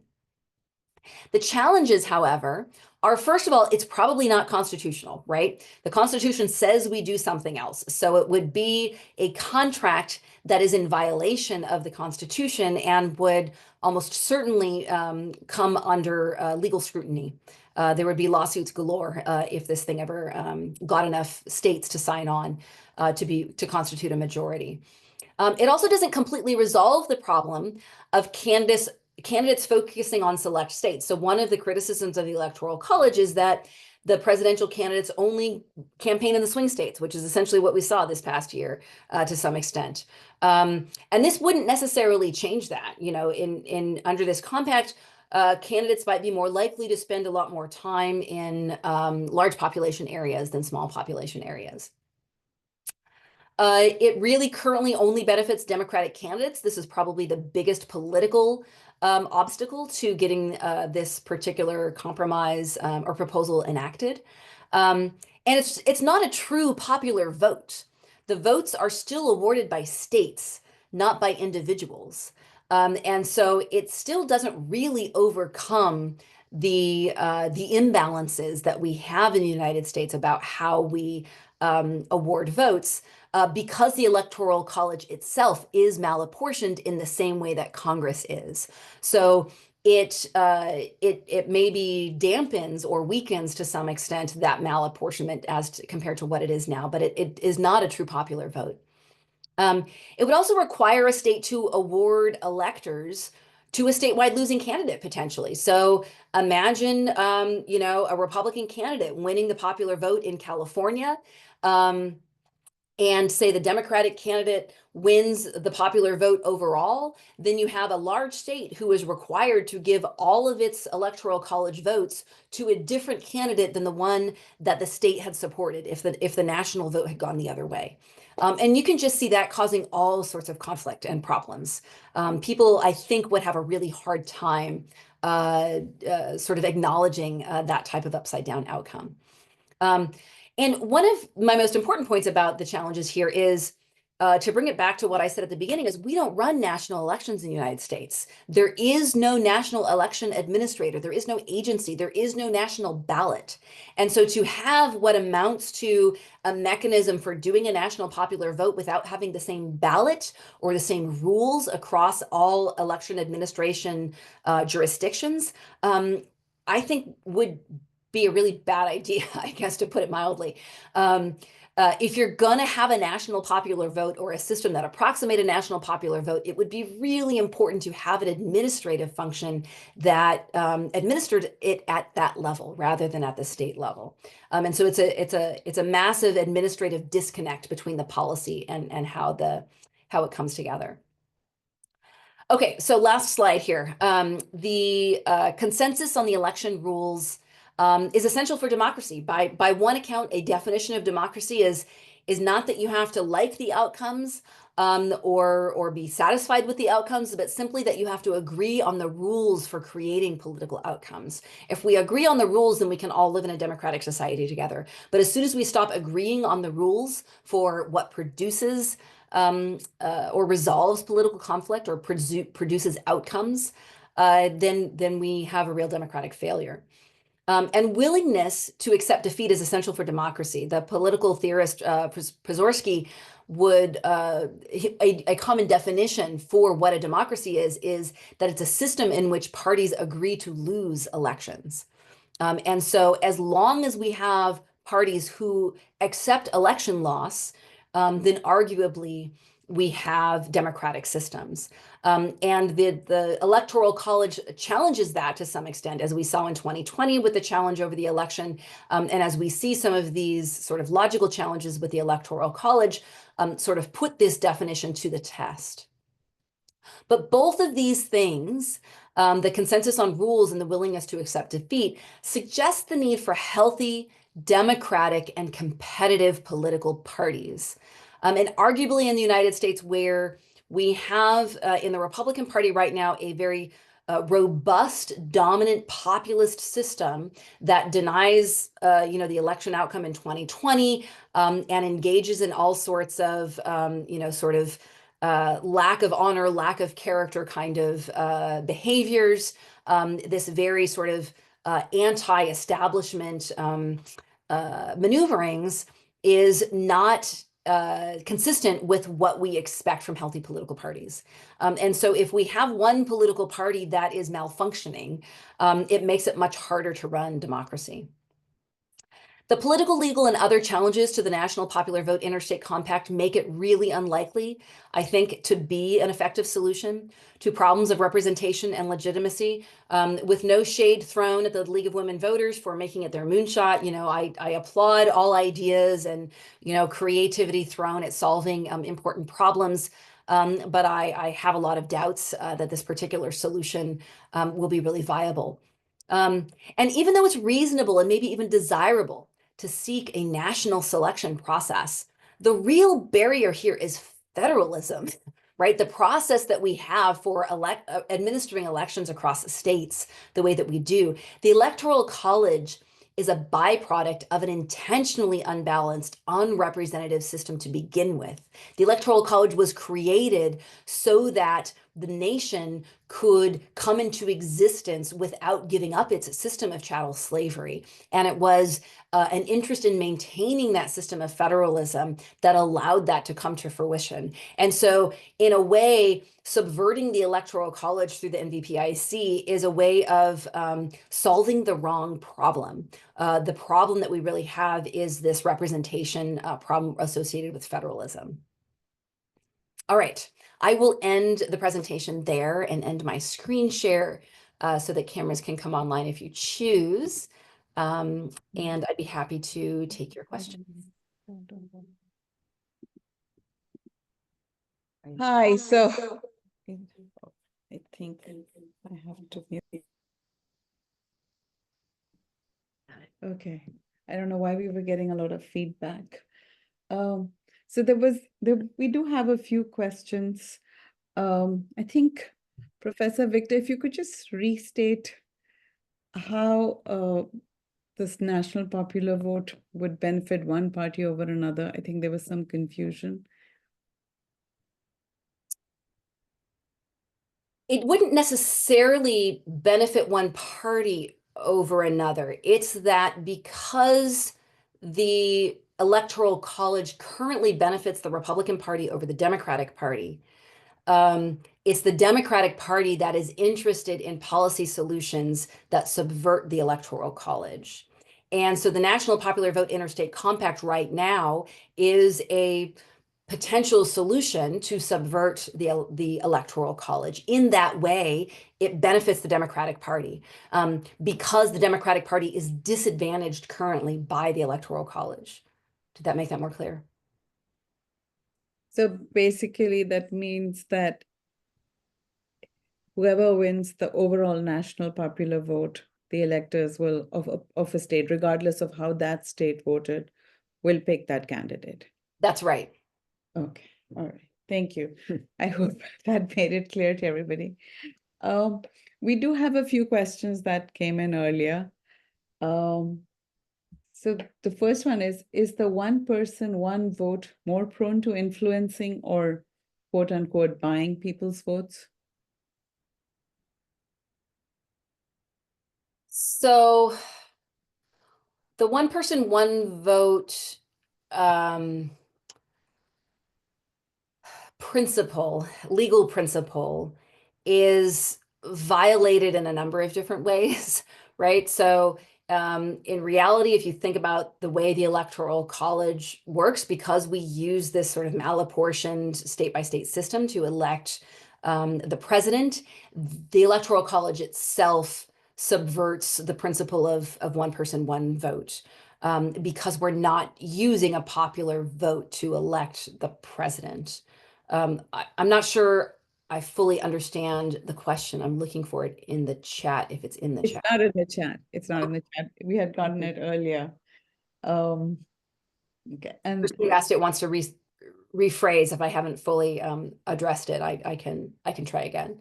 The challenges, however, are, first of all, it's probably not constitutional, right? The Constitution says we do something else. So it would be a contract that is in violation of the Constitution and would almost certainly come under legal scrutiny. There would be lawsuits galore if this thing ever got enough states to sign on to constitute a majority. It also doesn't completely resolve the problem of candidates focusing on select states. So one of the criticisms of the Electoral College is that the presidential candidates only campaign in the swing states, which is essentially what we saw this past year to some extent. And this wouldn't necessarily change that. You know, under this compact, candidates might be more likely to spend a lot more time in large population areas than small population areas. It really currently only benefits Democratic candidates. This is probably the biggest political obstacle to getting this particular compromise or proposal enacted. And it's not a true popular vote. The votes are still awarded by states, not by individuals. And so it still doesn't really overcome the imbalances that we have in the United States about how we award votes. Because the Electoral College itself is malapportioned in the same way that Congress is. So it maybe dampens or weakens to some extent that malapportionment compared to what it is now, but it is not a true popular vote. It would also require a state to award electors to a statewide losing candidate potentially. So imagine, you know, a Republican candidate winning the popular vote in California. and say the Democratic candidate wins the popular vote overall, then you have a large state who is required to give all of its electoral college votes to a different candidate than the one that the state had supported if the national vote had gone the other way. And you can just see that causing all sorts of conflict and problems. People, I think, would have a really hard time sort of acknowledging that type of upside down outcome. And one of my most important points about the challenges here is to bring it back to what I said at the beginning is we don't run national elections in the United States. There is no national election administrator. There is no agency. There is no national ballot. And so to have what amounts to a mechanism for doing a national popular vote without having the same ballot or the same rules across all election administration jurisdictions, I think would be a really bad idea, I guess, to put it mildly. If you're going to have a national popular vote or a system that approximate a national popular vote, it would be really important to have an administrative function that administered it at that level rather than at the state level. And so it's a massive administrative disconnect between the policy and how it comes together. Okay, so last slide here. The consensus on the election rules is essential for democracy. By one account, a definition of democracy is not that you have to like the outcomes or be satisfied with the outcomes, but simply that you have to agree on the rules for creating political outcomes. If we agree on the rules, then we can all live in a democratic society together. But as soon as we stop agreeing on the rules for what produces or resolves political conflict or produces outcomes, then we have a real democratic failure. And willingness to accept defeat is essential for democracy. The political theorist Przeworski would, a common definition for what a democracy is that it's a system in which parties agree to lose elections. And so as long as we have parties who accept election loss, then arguably we have democratic systems. And the Electoral College challenges that to some extent, as we saw in 2020 with the challenge over the election, and as we see some of these sort of logical challenges with the Electoral College sort of put this definition to the test. But both of these things, the consensus on rules and the willingness to accept defeat, suggest the need for healthy, democratic, and competitive political parties. And arguably in the United States, where we have in the Republican Party right now a very robust, dominant populist system that denies, the election outcome in 2020 and engages in all sorts of, lack of honor, lack of character kind of behaviors, this very sort of anti-establishment maneuverings is not consistent with what we expect from healthy political parties. And so if we have one political party that is malfunctioning, it makes it much harder to run democracy. The political, legal, and other challenges to the National Popular Vote Interstate Compact make it really unlikely, I think, to be an effective solution to problems of representation and legitimacy. With no shade thrown at the League of Women Voters for making it their moonshot, I applaud all ideas and, creativity thrown at solving important problems. But I have a lot of doubts that this particular solution will be really viable. And even though it's reasonable and maybe even desirable to seek a national selection process, the real barrier here is federalism, right? The process that we have for administering elections across states the way that we do. The Electoral College is a byproduct of an intentionally unbalanced, unrepresentative system to begin with. The Electoral College was created so that the nation could come into existence without giving up its system of chattel slavery. And it was an interest in maintaining that system of federalism that allowed that to come to fruition. And so in a way, subverting the Electoral College through the NVPIC is a way of solving the wrong problem. The problem that we really have is this representation problem associated with federalism. All right, I will end the presentation there and end my screen share so that cameras can come online if you choose. And I'd be happy to take your questions. Hi, so I think I have to mute. Okay, I don't know why we were getting a lot of feedback. So we do have a few questions. I think Professor Victor, if you could just restate how this national popular vote would benefit one party over another. I think there was some confusion. It wouldn't necessarily benefit one party over another. It's that because the Electoral College currently benefits the Republican Party over the Democratic Party, it's the Democratic Party that is interested in policy solutions that subvert the Electoral College. And so the National Popular Vote Interstate Compact right now is a potential solution to subvert the Electoral College. In that way, it benefits the Democratic Party because the Democratic Party is disadvantaged currently by the Electoral College. Did that make that more clear? So basically, that means that whoever wins the overall national popular vote, the electors will of a state, regardless of how that state voted, will pick that candidate. That's right. Okay, all right. Thank you. I hope that made it clear to everybody. We do have a few questions that came in earlier. So the first one is the one person, one vote more prone to influencing or quote unquote buying people's votes? So the one person, one vote principle, legal principle, is violated in a number of different ways, right? So in reality, if you think about the way the Electoral College works, because we use this sort of malapportioned state-by-state system to elect the president, the Electoral College itself subverts the principle of one person, one vote. Because we're not using a popular vote to elect the president. I'm not sure I fully understand the question. I'm looking for it in the chat, if it's in the It's chat. not in the chat. It's not in the chat. We had gotten it earlier. Okay, and Person who asked it wants to rephrase if I haven't fully addressed it. I can try again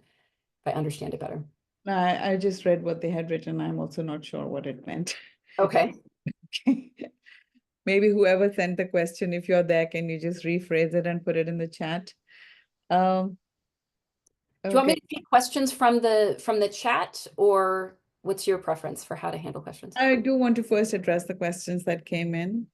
if I understand it better. I just read what they had written. I'm also not sure what it meant. Okay. Maybe whoever sent the question, if you're there, can you just rephrase it and put it in the chat? Do you want me Okay. to take questions from the chat, or what's your preference for how to handle questions? I do want to first address the questions that came in.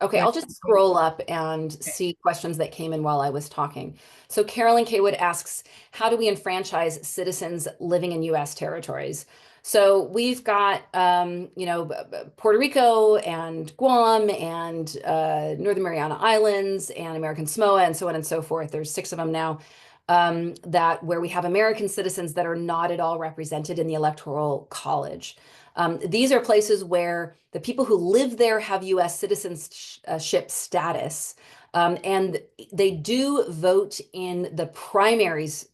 Okay, I'll just scroll up and see questions that came in while I was talking. So Carolyn Kaywood asks, how do we enfranchise citizens living in US territories? So we've got, Puerto Rico and Guam and Northern Mariana Islands and American Samoa and so on and so forth. There's 6 of them now, where we have American citizens that are not at all represented in the Electoral College. These are places where the people who live there have US citizenship status, and they do vote in the primaries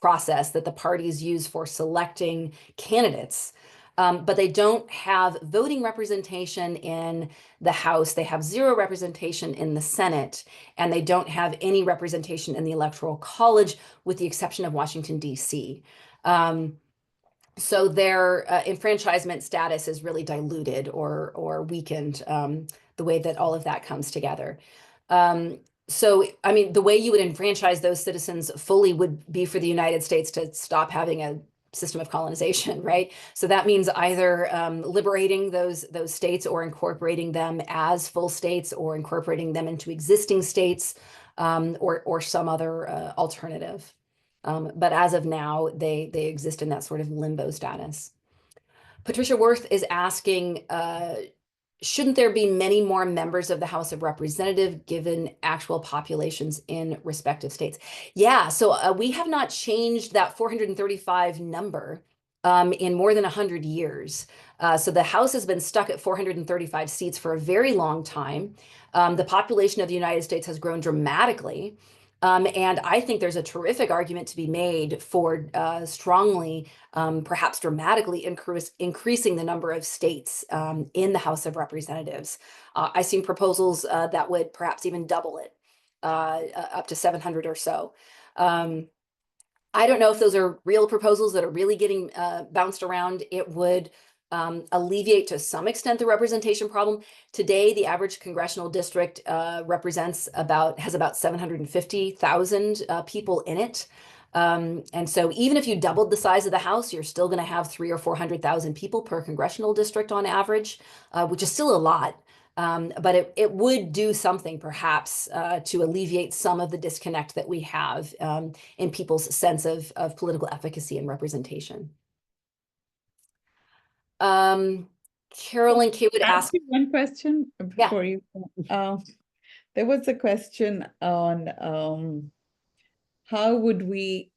process that the parties use for selecting candidates. But they don't have voting representation in the House. They have 0 representation in the Senate, and they don't have any representation in the Electoral College, with the exception of Washington, D.C. So their enfranchisement status is really diluted or weakened, the way that all of that comes together. So, I mean, the way you would enfranchise those citizens fully would be for the United States to stop having a system of colonization, right? So that means either liberating those states or incorporating them as full states or incorporating them into existing states, or some other alternative. But as of now, they exist in that sort of limbo status. Patricia Worth is asking, shouldn't there be many more members of the House of Representatives given actual populations in respective states? Yeah, so we have not changed that 435 number in more than 100 years. So the House has been stuck at 435 seats for a very long time. The population of the United States has grown dramatically. And I think there's a terrific argument to be made for strongly, perhaps dramatically increasing the number of states in the House of Representatives. I've seen proposals that would perhaps even double it, up to 700 or so. I don't know if those are real proposals that are really getting bounced around. It would alleviate to some extent the representation problem. Today, the average congressional district has about 750,000 people in it. And so even if you doubled the size of the House, you're still going to have 300,000 or 400,000 people per congressional district on average, which is still a lot. But it would do something perhaps to alleviate some of the disconnect that we have in people's sense of political efficacy and representation. Carolyn K would ask. One question Yeah. before you. There was a question on how would we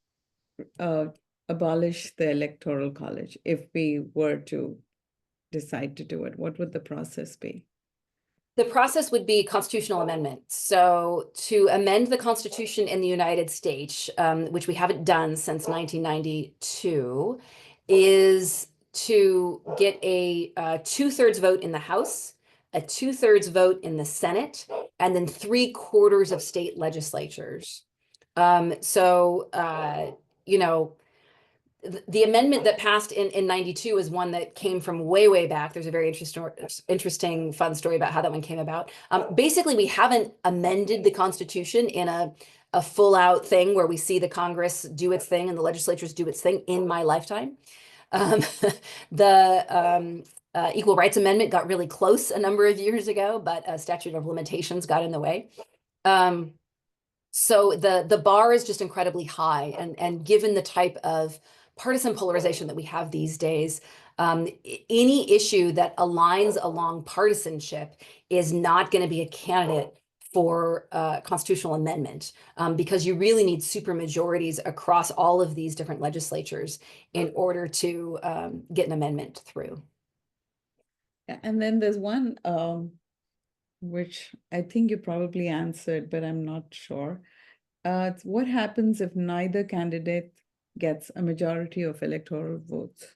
abolish the Electoral College if we were to decide to do it? What would the process be? The process would be constitutional amendment. So to amend the Constitution in the United States, which we haven't done since 1992, is to get a 2/3 vote in the House, a 2/3 vote in the Senate, and then 3/4 of state legislatures. You know, the amendment that passed in 92 is one that came from way back. There's a very interesting fun story about how that one came about. Basically, we haven't amended the Constitution in a full out thing where we see the Congress do its thing and the legislatures do its thing in my lifetime. The Equal Rights Amendment got really close a number of years ago, but a statute of limitations got in the way. So the bar is just incredibly high, and given the type of partisan polarization that we have these days, any issue that aligns along partisanship is not going to be a candidate for constitutional amendment, because you really need supermajorities across all of these different legislatures in order to get an amendment through. And then there's one which I think you probably answered, but I'm not sure. What happens if neither candidate gets a majority of electoral votes?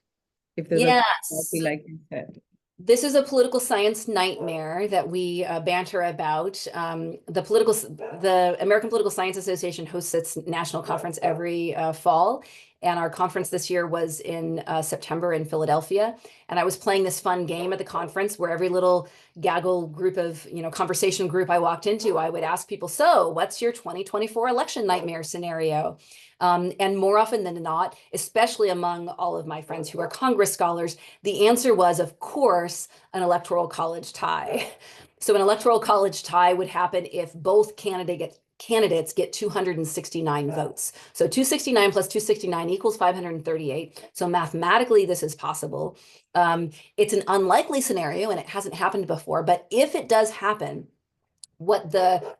If there's a party, like you said. This is a political science nightmare that we banter about. The American Political Science Association hosts its national conference every fall. And our conference this year was in September in Philadelphia. And I was playing this fun game at the conference where every little gaggle group of, conversation group I walked into, I would ask people, so what's your 2024 election nightmare scenario? And more often than not, especially among all of my friends who are Congress scholars, the answer was, of course, an electoral college tie. So an electoral college tie would happen if both candidates get 269 votes. So 269 plus 269 equals 538. So mathematically, this is possible. It's an unlikely scenario, and it hasn't happened before. But if it does happen, what the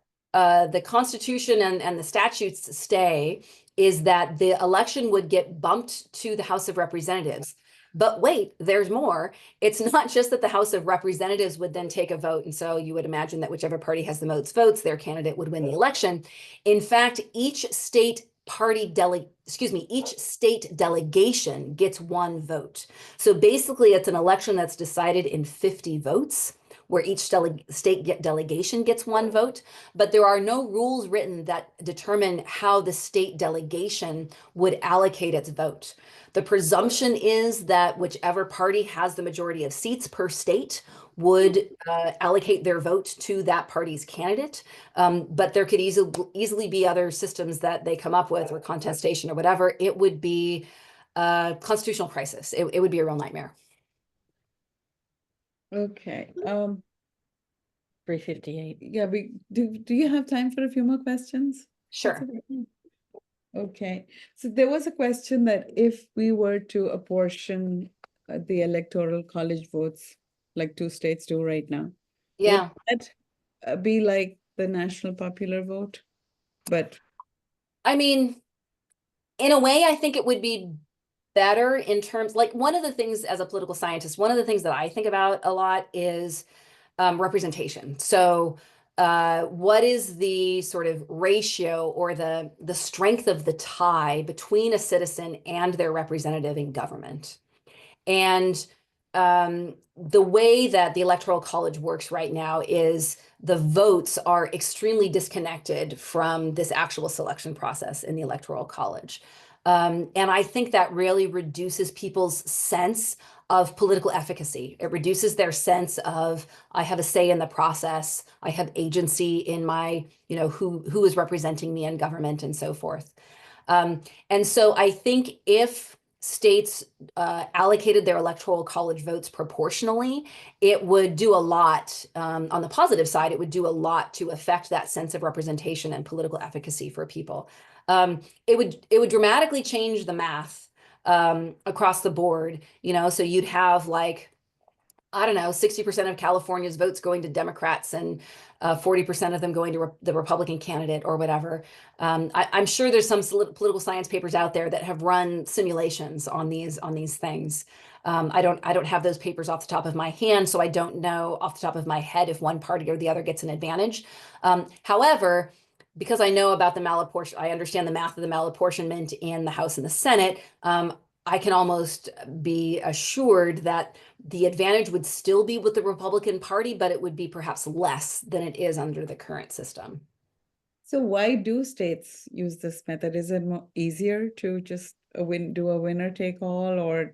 Constitution and the statutes say is that the election would get bumped to the House of Representatives. But wait, there's more. It's not just that the House of Representatives would then take a vote. And so you would imagine that whichever party has the most votes, their candidate would win the election. In fact, each state delegation gets one vote. So basically, it's an election that's decided in 50 votes, where each state delegation gets one vote, but there are no rules written that determine how the state delegation would allocate its vote. The presumption is that whichever party has the majority of seats per state would allocate their vote to that party's candidate. But there could easily be other systems that they come up with, or contestation or whatever. It would be a constitutional crisis. It would be a real nightmare. Okay. 3:58. Yeah, do you have time for a few more questions? Sure. Okay. So there was a question that if we were to apportion the Electoral College votes, like 2 states do right now, Yeah. would that be like the national popular vote? But I mean, in a way, I think it would be better in terms, like, one of the things as a political scientist, one of the things that I think about a lot is representation. So what is the sort of ratio or the strength of the tie between a citizen and their representative in government? And the way that the Electoral College works right now is the votes are extremely disconnected from this actual selection process in the Electoral College. And I think that really reduces people's sense of political efficacy. It reduces their sense of, I have a say in the process, I have agency in my, who is representing me in government and so forth. And so I think if states allocated their electoral college votes proportionally, it would do a lot, on the positive side, it would do a lot to affect that sense of representation and political efficacy for people. It would dramatically change the math across the board, so you'd have like, I don't know, 60% of California's votes going to Democrats and 40% of them going to the Republican candidate or whatever. I'm sure there's some political science papers out there that have run simulations on these things. I don't have those papers off the top of my hand, so I don't know off the top of my head if one party or the other gets an advantage. However, because I know about I understand the math of the malapportionment in the House and the Senate. I can almost be assured that the advantage would still be with the Republican Party, but it would be perhaps less than it is under the current system. So why do states use this method? Is it easier to just do a winner take all, or?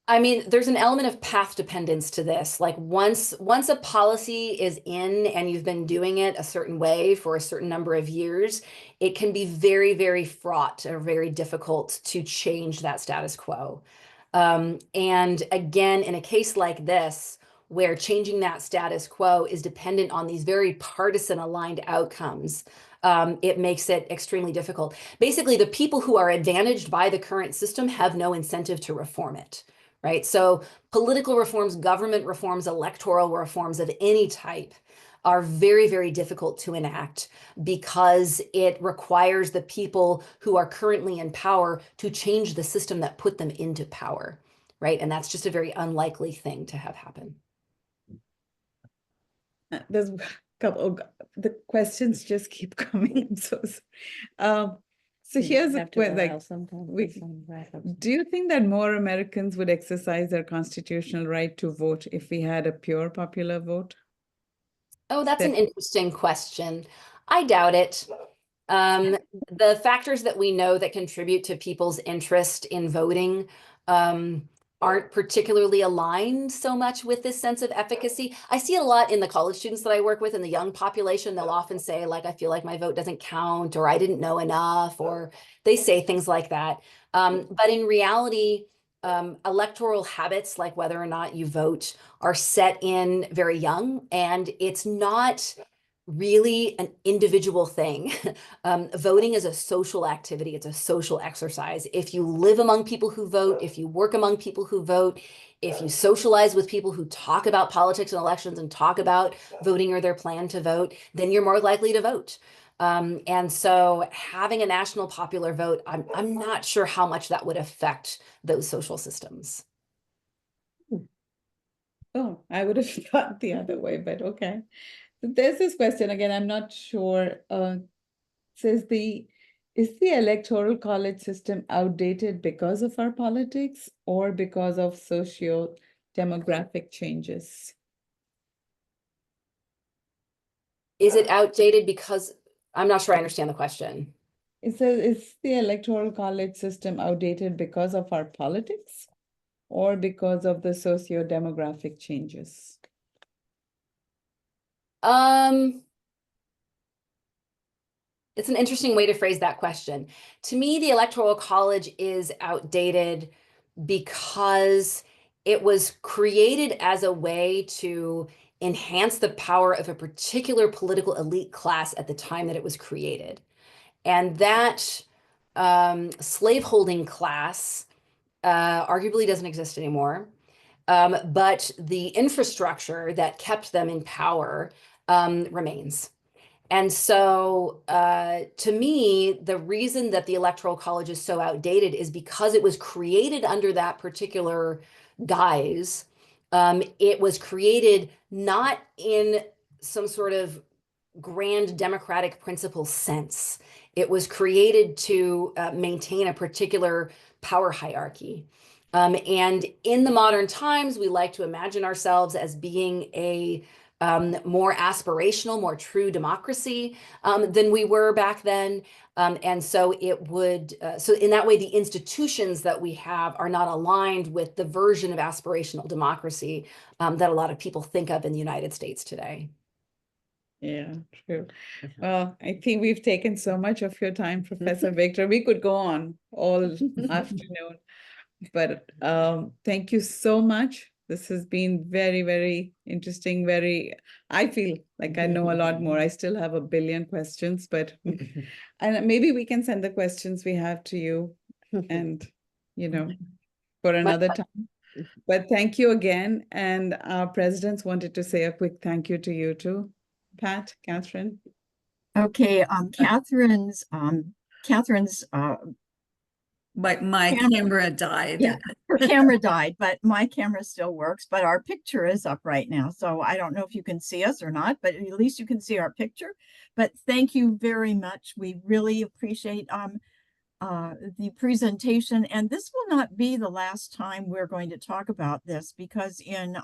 I mean, there's an element of path dependence to this. Like once a policy is in and you've been doing it a certain way for a certain number of years, it can be very, very fraught or very difficult to change that status quo. And again, in a case like this, where changing that status quo is dependent on these very partisan aligned outcomes, it makes it extremely difficult. Basically, the people who are advantaged by the current system have no incentive to reform it. Right? So political reforms, government reforms, electoral reforms of any type are very, very difficult to enact because it requires the people who are currently in power to change the system that put them into power, right? And that's just a very unlikely thing to have happen. There's a couple, the questions just keep coming. So here's a question, do you think that more Americans would exercise their constitutional right to vote if we had a pure popular vote? Oh, that's an interesting question. I doubt it. The factors that we know that contribute to people's interest in voting aren't particularly aligned so much with this sense of efficacy. I see it a lot in the college students that I work with in the young population. They'll often say, like, I feel like my vote doesn't count, or I didn't know enough, or they say things like that. But in reality, electoral habits, like whether or not you vote, are set in very young, and it's not really an individual thing. Voting is a social activity. It's a social exercise. If you live among people who vote, if you work among people who vote, if you socialize with people who talk about politics and elections and talk about voting or their plan to vote, then you're more likely to vote. And so having a national popular vote, I'm not sure how much that would affect those social systems. Oh, I would have thought the other way, but okay. There's this question again, I'm not sure. Says is the electoral college system outdated because of our politics or because of socio-demographic changes? Is it outdated because I'm not sure I understand the question. It says, is the electoral college system outdated because of our politics or because of the socio-demographic changes? It's an interesting way to phrase that question. To me, the Electoral College is outdated because it was created as a way to enhance the power of a particular political elite class at the time that it was created. And that slaveholding class arguably doesn't exist anymore. But the infrastructure that kept them in power remains. And so to me, the reason that the Electoral College is so outdated is because it was created under that particular guise. It was created not in some sort of grand democratic principle sense. It was created to maintain a particular power hierarchy. And in the modern times, we like to imagine ourselves as being a more aspirational, more true democracy than we were back then. And so it would, so in that way, the institutions that we have are not aligned with the version of aspirational democracy that a lot of people think of in the United States today. Yeah, true. Well, I think we've taken so much of your time, Professor Victor. We could go on all afternoon, but thank you so much. This has been very, very interesting. I feel like I know a lot more. I still have a billion questions, but and maybe we can send the questions we have to you and, for another time. But thank you again. And our presidents wanted to say a quick thank you to you too. Pat, Catherine. Okay, Catherine's my camera died. yeah, her camera died, but my camera still works, but our picture is up right now. So I don't know if you can see us or not, but at least you can see our picture. But thank you very much. We really appreciate the presentation, and this will not be the last time we're going to talk about this, because in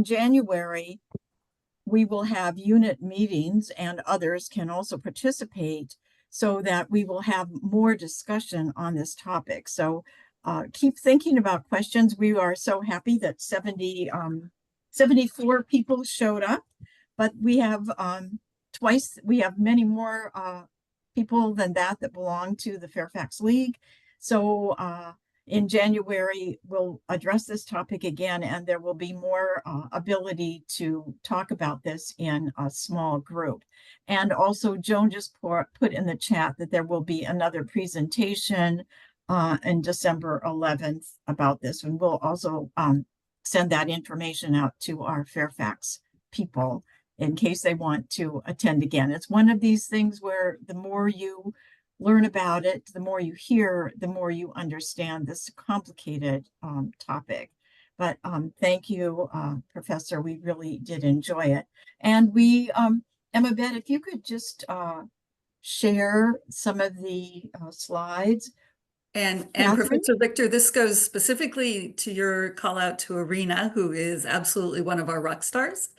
January we will have unit meetings and others can also participate, so that we will have more discussion on this topic. So keep thinking about questions. We are so happy that 74 people showed up, but we have many more people than that belong to the Fairfax League. So in January, we'll address this topic again, and there will be more ability to talk about this in a small group. And also, Joan just put in the chat that there will be another presentation on December 11th about this, and we'll also send that information out to our Fairfax people in case they want to attend again. It's one of these things where the more you learn about it, the more you hear, the more you understand this complicated topic. But thank you, Professor. We really did enjoy it. And we, Emma Beth, if you could just share some of the slides. And Catherine? Professor Victor, this goes specifically to your call out to Arena, who is absolutely one of our rock stars.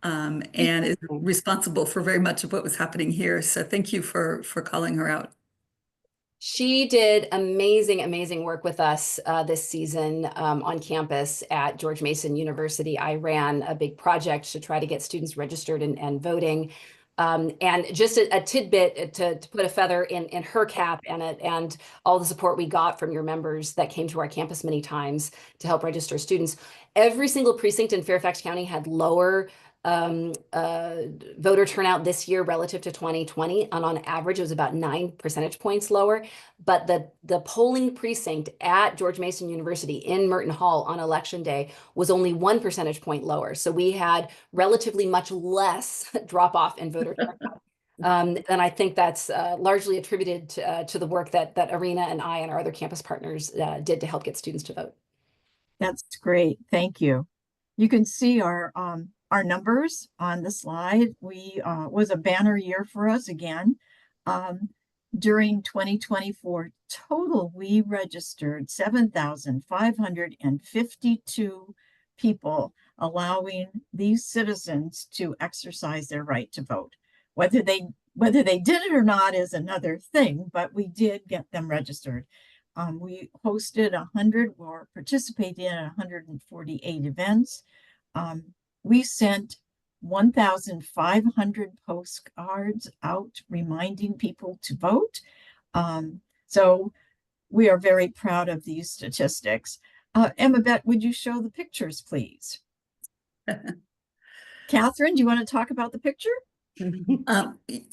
And is responsible for very much of what was happening here. So thank you for calling her out. She did amazing, amazing work with us this season on campus at George Mason University. I ran a big project to try to get students registered and voting. And just a tidbit to put a feather in her cap and all the support we got from your members that came to our campus many times to help register students. Every single precinct in Fairfax County had lower voter turnout this year relative to 2020, and on average it was about 9 percentage points lower. But the polling precinct at George Mason University in Merton Hall on election day was only 1 percentage point lower. So we had relatively much less drop off in voter turnout. And I think that's largely attributed to the work that Arena and I and our other campus partners did to help get students to vote. That's great. Thank you. You can see our numbers on the slide. We was a banner year for us again. During 2024 total, we registered 7,552 people, allowing these citizens to exercise their right to vote. Whether they did it or not is another thing, but we did get them registered. We hosted 100 or participated in 148 events. We sent 1,500 postcards out reminding people to vote. So we are very proud of these statistics. Emma Beth, would you show the pictures, please? Catherine, do you want to talk about the picture?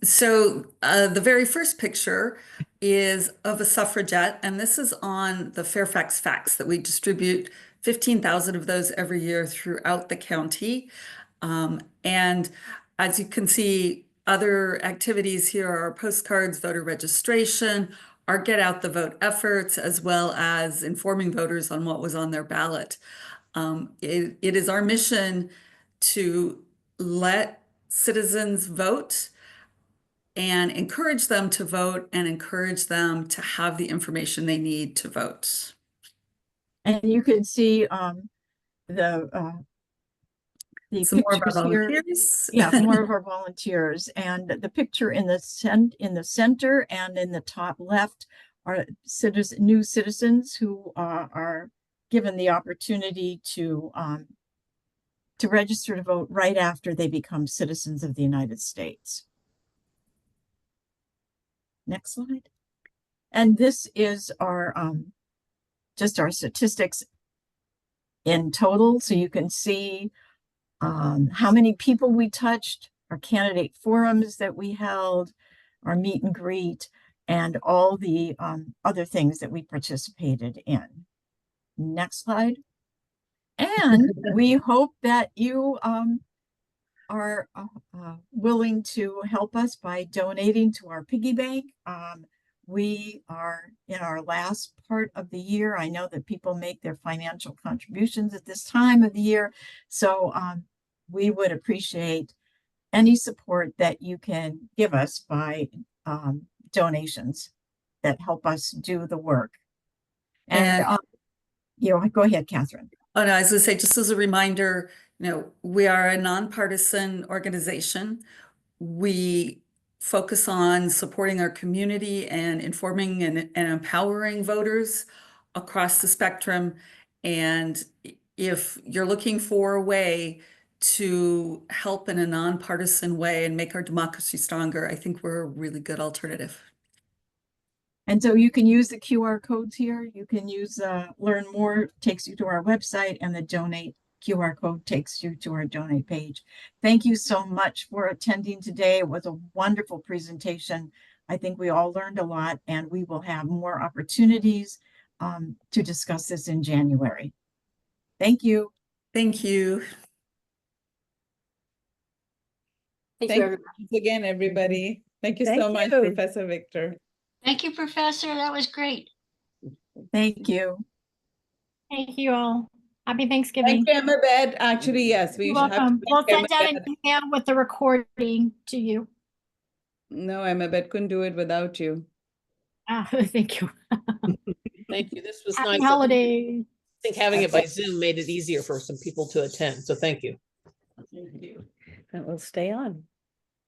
So the very first picture is of a suffragette, and this is on the Fairfax Facts that we distribute 15,000 of those every year throughout the county. And as you can see, other activities here are postcards, voter registration, our Get Out the Vote efforts, as well as informing voters on what was on their ballot. It is our mission to let citizens vote and encourage them to vote and encourage them to have the information they need to vote. And you can see the Some more of our pictures here. volunteers. Yeah, more of our volunteers, and the picture in the center and in the top left are new citizens who are given the opportunity to register to vote right after they become citizens of the United States. Next slide. And this is our just our statistics in total, so you can see how many people we touched, our candidate forums that we held, our meet and greet, and all the other things that we participated in. Next slide. And we hope that you are willing to help us by donating to our piggy bank. We are in our last part of the year. I know that people make their financial contributions at this time of the year. So we would appreciate any support that you can give us by donations that help us do the work. And go ahead, Catherine. Oh, no, I was going to say, just as a reminder, we are a nonpartisan organization. We focus on supporting our community and informing and empowering voters across the spectrum. And if you're looking for a way to help in a nonpartisan way and make our democracy stronger, I think we're a really good alternative. And so you can use the QR codes here. You can use learn more, takes you to our website, and the donate QR code takes you to our donate page. Thank you so much for attending today. It was a wonderful presentation. I think we all learned a lot, and we will have more opportunities to discuss this in January. Thank you. Thank you. Thank you, everybody. Thanks again, everybody. Thank you Thank so much, you. Professor Victor. Thank you, Professor. That was great. Thank you. Thank you all. Happy Thanksgiving. Thank you, Emma. Actually, yes, we You're should have to welcome. We'll thank send out Emma. an email with the recording to you. No, Emma couldn't do it without you. Ah, thank you. Thank you. This was Happy nice. holidays. I think having it by Zoom made it easier for some people to attend. So thank you. Thank you. And we'll stay on.